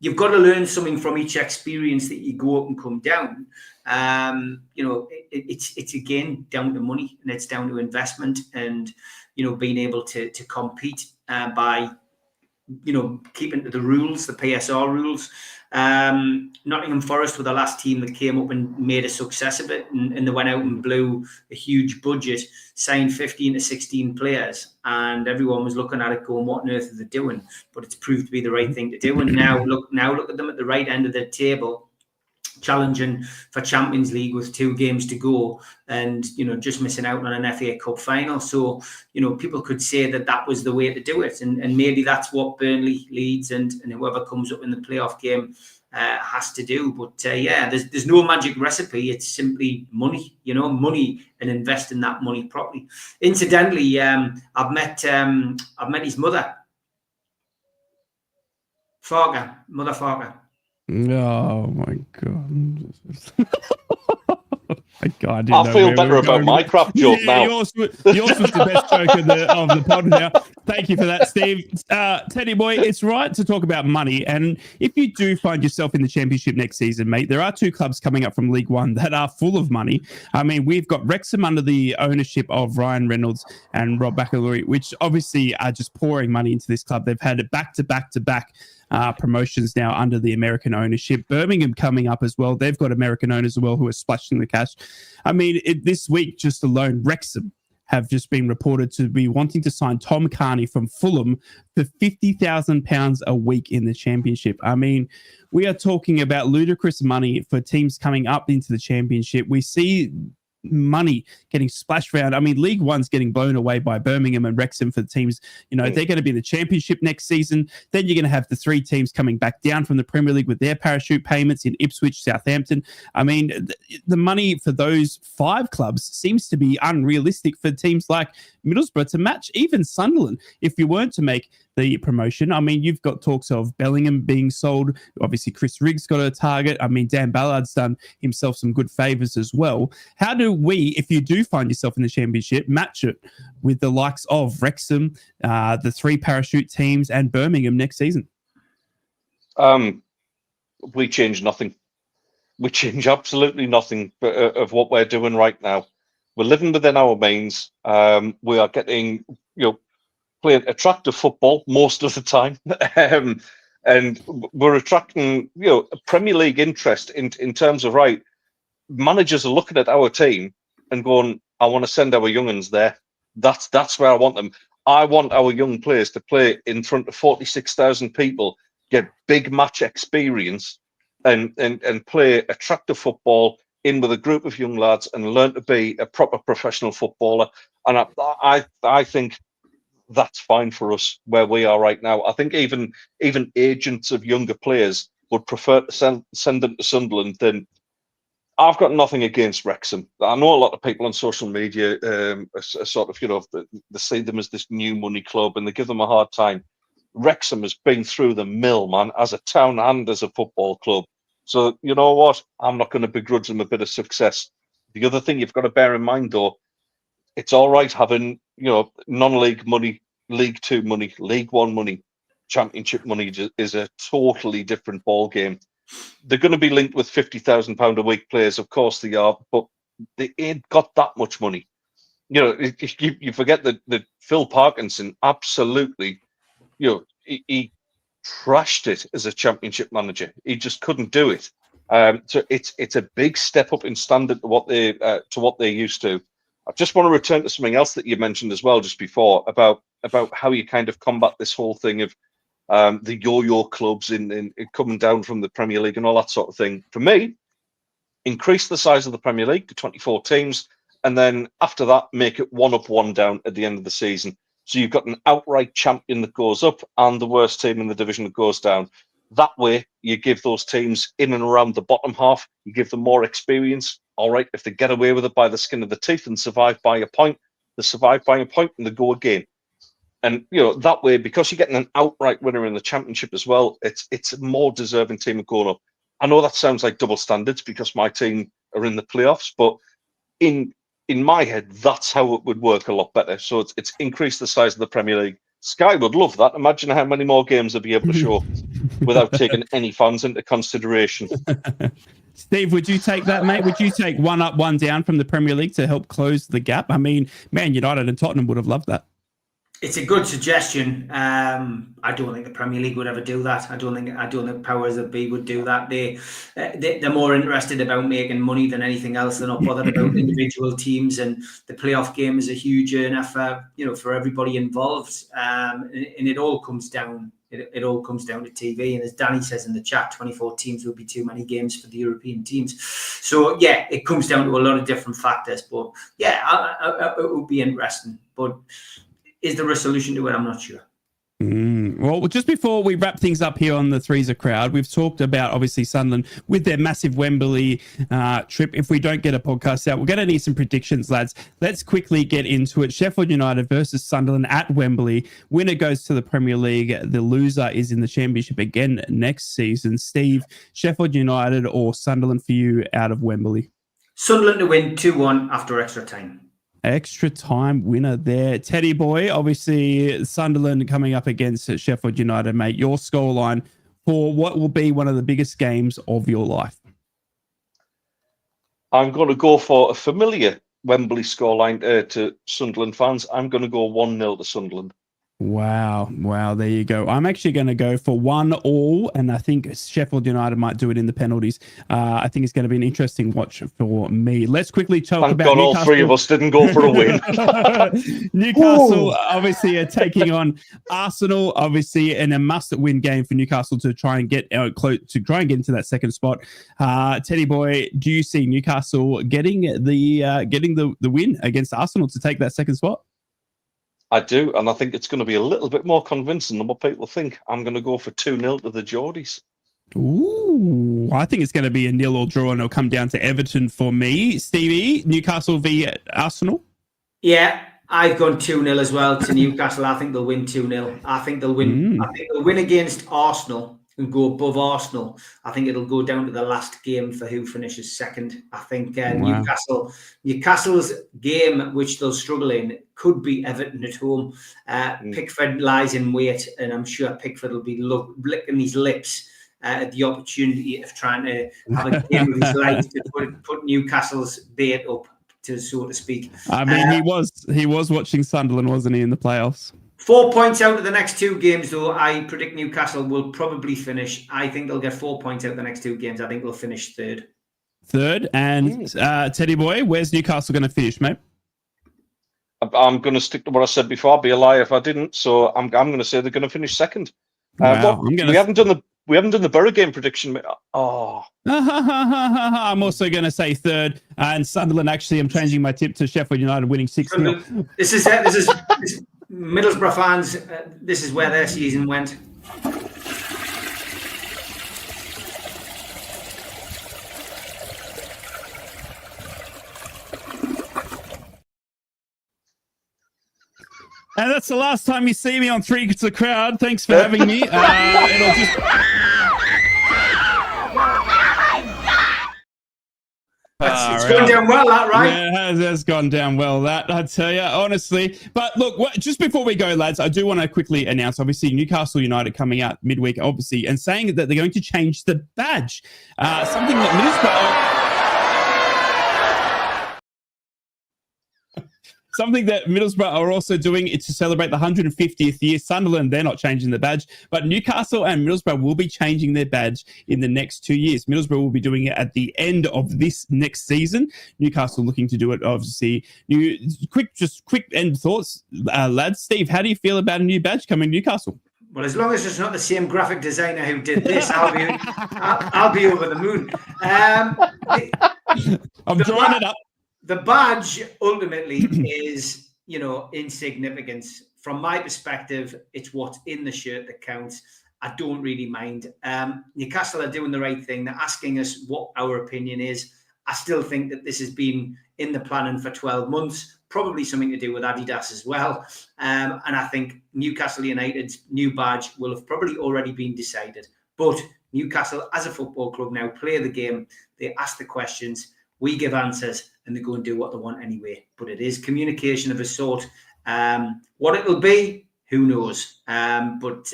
You've got to learn something from each experience that you go up and come down. It's again down to money, and it's down to investment, and being able to compete by keeping to the rules, the PSR rules. Nottingham Forest were the last team that came up and made a success of it, and they went out and blew a huge budget, signed 15 to 16 players, and everyone was looking at it going, what on earth are they doing? But it's proved to be the right thing to do. And now look at them at the right end of the table, challenging for Champions League with 2 games to go, and just missing out on an FA Cup final. So people could say that was the way to do it, and maybe that's what Burnley, Leeds, and whoever comes up in the playoff game has to do. But there's no magic recipe. It's simply money, money, and investing that money properly. Incidentally, I've met his mother, Mother Farker. Oh my God. I feel better about my crap joke now. Yours was the best joke of the pod now. Thank you for that, Steve. Teddy boy, it's right to talk about money. And if you do find yourself in the Championship next season, mate, there are 2 clubs coming up from League One that are full of money. I mean, we've got Wrexham under the ownership of Ryan Reynolds and Rob Bacaluri, which obviously are just pouring money into this club. They've had it back-to-back promotions now under the American ownership. Birmingham coming up as well. They've got American owners as well who are splashing the cash. I mean, this week just alone, Wrexham have just been reported to be wanting to sign Tom Carney from Fulham for £50,000 a week in the Championship. I mean, we are talking about ludicrous money for teams coming up into the Championship. We see money getting splashed around. I mean, League One's getting blown away by Birmingham and Wrexham for the teams. They're going to be in the Championship next season. Then you're going to have the 3 teams coming back down from the Premier League with their parachute payments in Ipswich, Southampton. I mean, the money for those 5 clubs seems to be unrealistic for teams like Middlesbrough to match even Sunderland if you weren't to make the promotion. I mean, you've got talks of Bellingham being sold. Obviously, Chris Riggs got a target. I mean, Dan Ballard's done himself some good favours as well. How do we, if you do find yourself in the Championship, match it with the likes of Wrexham, the 3 parachute teams, and Birmingham next season? We change nothing. We change absolutely nothing of what we're doing right now. We're living within our means. We are getting, playing attractive football most of the time, and we're attracting, Premier League interest in terms of managers are looking at our team and going, I want to send our young'uns there. That's where I want them. I want our young players to play in front of 46,000 people, get big match experience, and play attractive football in with a group of young lads and learn to be a proper professional footballer. And I think that's fine for us where we are right now. I think even agents of younger players would prefer to send them to Sunderland than. I've got nothing against Wrexham. I know a lot of people on social media are sort of, they see them as this new money club and they give them a hard time. Wrexham has been through the mill, man, as a town and as a football club. So, you know what? I'm not going to begrudge them a bit of success. The other thing you've got to bear in mind, though, it's all right having, non-league money, League Two money, League One money, Championship money is a totally different ball game. They're going to be linked with £50,000 a week players, of course they are, but they ain't got that much money. You forget that Phil Parkinson absolutely, he trashed it as a Championship manager. He just couldn't do it. So it's a big step up in standard to what they're used to. I just want to return to something else that you mentioned as well just before about how you kind of combat this whole thing of the yo-yo clubs in coming down from the Premier League and all that sort of thing. For me, increase the size of the Premier League to 24 teams, and then after that, make it 1 up, 1 down at the end of the season. So you've got an outright champion that goes up and the worst team in the division that goes down. That way, you give those teams in and around the bottom half, you give them more experience. All right, if they get away with it by the skin of the teeth and survive by a point, they survive by a point and they go again. And, that way, because you're getting an outright winner in the Championship as well, it's a more deserving team of going up. I know that sounds like double standards because my team are in the playoffs, but in my head, that's how it would work a lot better. So it's increased the size of the Premier League. Sky would love that. Imagine how many more games they'll be able to show without taking any fans into consideration. Steve, would you take that, mate? Would you take 1 up, 1 down from the Premier League to help close the gap? I mean, Man United and Tottenham would have loved that. It's a good suggestion. I don't think the Premier League would ever do that. I don't think powers that be would do that. They're more interested about making money than anything else. They're not bothered about individual teams, and the playoff game is a huge earner for everybody involved. And it all comes down. It all comes down to TV. And as Danny says in the chat, 24 teams will be too many games for the European teams. So yeah, it comes down to a lot of different factors. But yeah, it would be interesting. But is there a solution to it? I'm not sure. Well, just before we wrap things up here on the Threeser Crowd, we've talked about, obviously, Sunderland with their massive Wembley trip. If we don't get a podcast out, we're going to need some predictions, lads. Let's quickly get into it. Sheffield United versus Sunderland at Wembley. Winner goes to the Premier League. The loser is in the Championship again next season. Steve, Sheffield United or Sunderland for you out of Wembley? Sunderland to win 2-1 after extra time. Extra time winner there. Teddy boy, obviously Sunderland coming up against Sheffield United, mate. Your scoreline for what will be one of the biggest games of your life? I'm going to go for a familiar Wembley scoreline to Sunderland fans. I'm going to go 1-0 to Sunderland. Wow. There you go. I'm actually going to go for 1-1, and I think Sheffield United might do it in the penalties. I think it's going to be an interesting watch for me. Let's quickly talk about God, Newcastle. All three of us didn't go for a win. Newcastle obviously are taking on Arsenal, obviously, in a must-win game for Newcastle to try and get into that second spot. Teddy boy, do you see Newcastle getting the win against Arsenal to take that second spot? I do, and I think it's going to be a little bit more convincing than what people think. I'm going to go for 2-0 to the Geordies. Ooh, I think it's going to be a 0 or draw, and it'll come down to Everton for me. Stevie, Newcastle v Arsenal? Yeah, I've gone 2-0 as well to Newcastle. I think they'll win 2-0. I think they'll win. I think they'll win against Arsenal and go above Arsenal. I think it'll go down to the last game for who finishes second. I think Newcastle's game, which they'll struggle in, could be Everton at home. Pickford lies in wait, and I'm sure Pickford will be licking his lips at the opportunity of trying to have a game of his life to put Newcastle's bait up, so to speak. I mean, he was watching Sunderland, wasn't he, in the playoffs? 4 points out of the next 2 games, though. I predict Newcastle will probably finish. I think they'll get 4 points out of the next 2 games. I think they'll finish third. third. And Teddy boy, where's Newcastle going to finish, mate? I'm going to stick to what I said before. I'd be a lie if I didn't. So I'm going to say they're going to finish second. Wow. We haven't done the Borough game prediction. Oh, I'm also going to say third. And Sunderland. Actually, I'm changing my tip to Sheffield United winning 6-0. This is Middlesbrough fans. This is where their season went. And that's the last time you see me on Three's a Crowd. Thanks for having me. It's gone down well, that, right? Yeah, it has gone down well, that, I tell you, honestly. But look, just before we go, lads, I do want to quickly announce, obviously, Newcastle United coming out midweek, obviously, and saying that they're going to change the badge. Something that Middlesbrough are also doing to celebrate the 150th year. Sunderland, they're not changing the badge, but Newcastle and Middlesbrough will be changing their badge in the next 2 years. Middlesbrough will be doing it at the end of this next season. Newcastle looking to do it, obviously. Quick end thoughts, lads. Steve, how do you feel about a new badge coming to Newcastle? Well, as long as it's not the same graphic designer who did this, I'll be over the moon. I'm drawing it up. The badge ultimately is, insignificant. From my perspective, it's what's in the shirt that counts. I don't really mind. Newcastle are doing the right thing. They're asking us what our opinion is. I still think that this has been in the planning for 12 months, probably something to do with Adidas as well. And I think Newcastle United's new badge will have probably already been decided. But Newcastle, as a football club now, play the game. They ask the questions. We give answers, and they go and do what they want anyway. But it is communication of a sort. What it'll be, who knows? But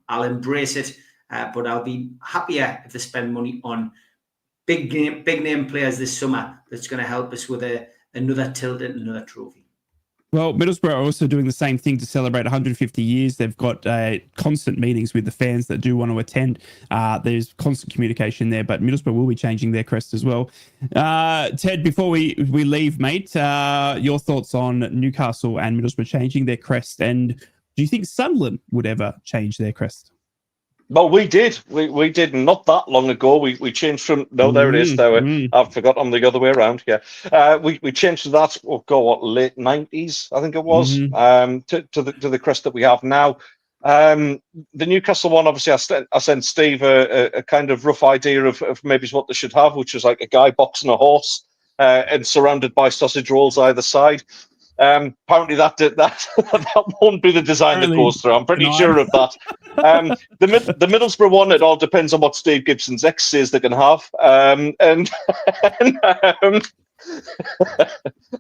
I'll embrace it. But I'll be happier if they spend money on big name players this summer. That's going to help us with another tilt and another trophy. Well, Middlesbrough are also doing the same thing to celebrate 150 years. They've got constant meetings with the fans that do want to attend. There's constant communication there, but Middlesbrough will be changing their crest as well. Ted, before we leave, mate, your thoughts on Newcastle and Middlesbrough changing their crest, and do you think Sunderland would ever change their crest? Well, we did. We did not that long ago. We changed from there it is. Now I've forgotten the other way around. Yeah, we changed to that. Late 90s, I think it was. To the crest that we have now. The Newcastle one, obviously, I sent Steve a kind of rough idea of maybe what they should have, which was like a guy boxing a horse and surrounded by sausage rolls either side. Apparently that won't be the design that goes through. I'm pretty sure of that. The Middlesbrough one, it all depends on what Steve Gibson's ex says they can have. And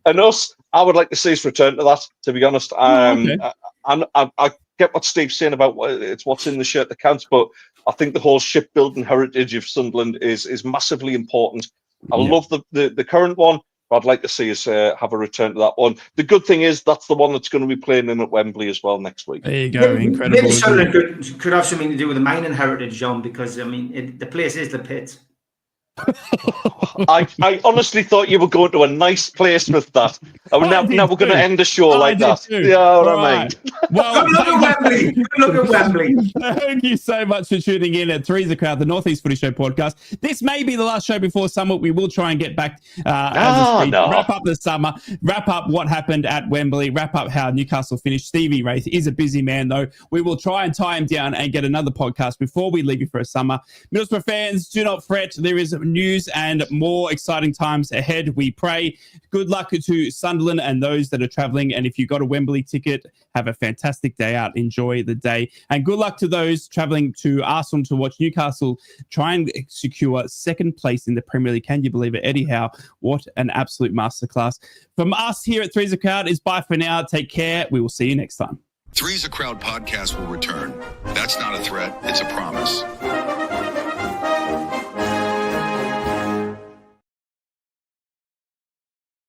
us, I would like to see us return to that, to be honest. I get what Steve's saying about it's what's in the shirt that counts, but I think the whole shipbuilding heritage of Sunderland is massively important. I love the current one. I'd like to see us have a return to that one. The good thing is that's the one that's going to be playing in at Wembley as well next week. There you go, incredible. Maybe Sunderland could have something to do with the mining heritage, John, because the place is the pit. I honestly thought you were going to a nice place with that. Now we're going to end the show like that. Too. Yeah, I mean. Well, look at Wembley. Thank you so much for tuning in at Three's a Crowd, the Northeast Footy Show podcast. This may be the last show before summer. We will try and get back wrap up the summer, wrap up what happened at Wembley, wrap up how Newcastle finished. Stevie Wraith is a busy man, though. We will try and tie him down and get another podcast before we leave you for a summer. Middlesbrough fans, do not fret. There is news and more exciting times ahead, we pray. Good luck to Sunderland and those that are travelling. And if you got a Wembley ticket, have a fantastic day out. Enjoy the day. And good luck to those travelling to Arsenal to watch Newcastle try and secure second place in the Premier League. Can you believe it? Eddie Howe, what an absolute masterclass. From us here at Three's a Crowd, is bye for now. Take care. We will see you next time. Three's a Crowd podcast will return. That's not a threat. It's a promise.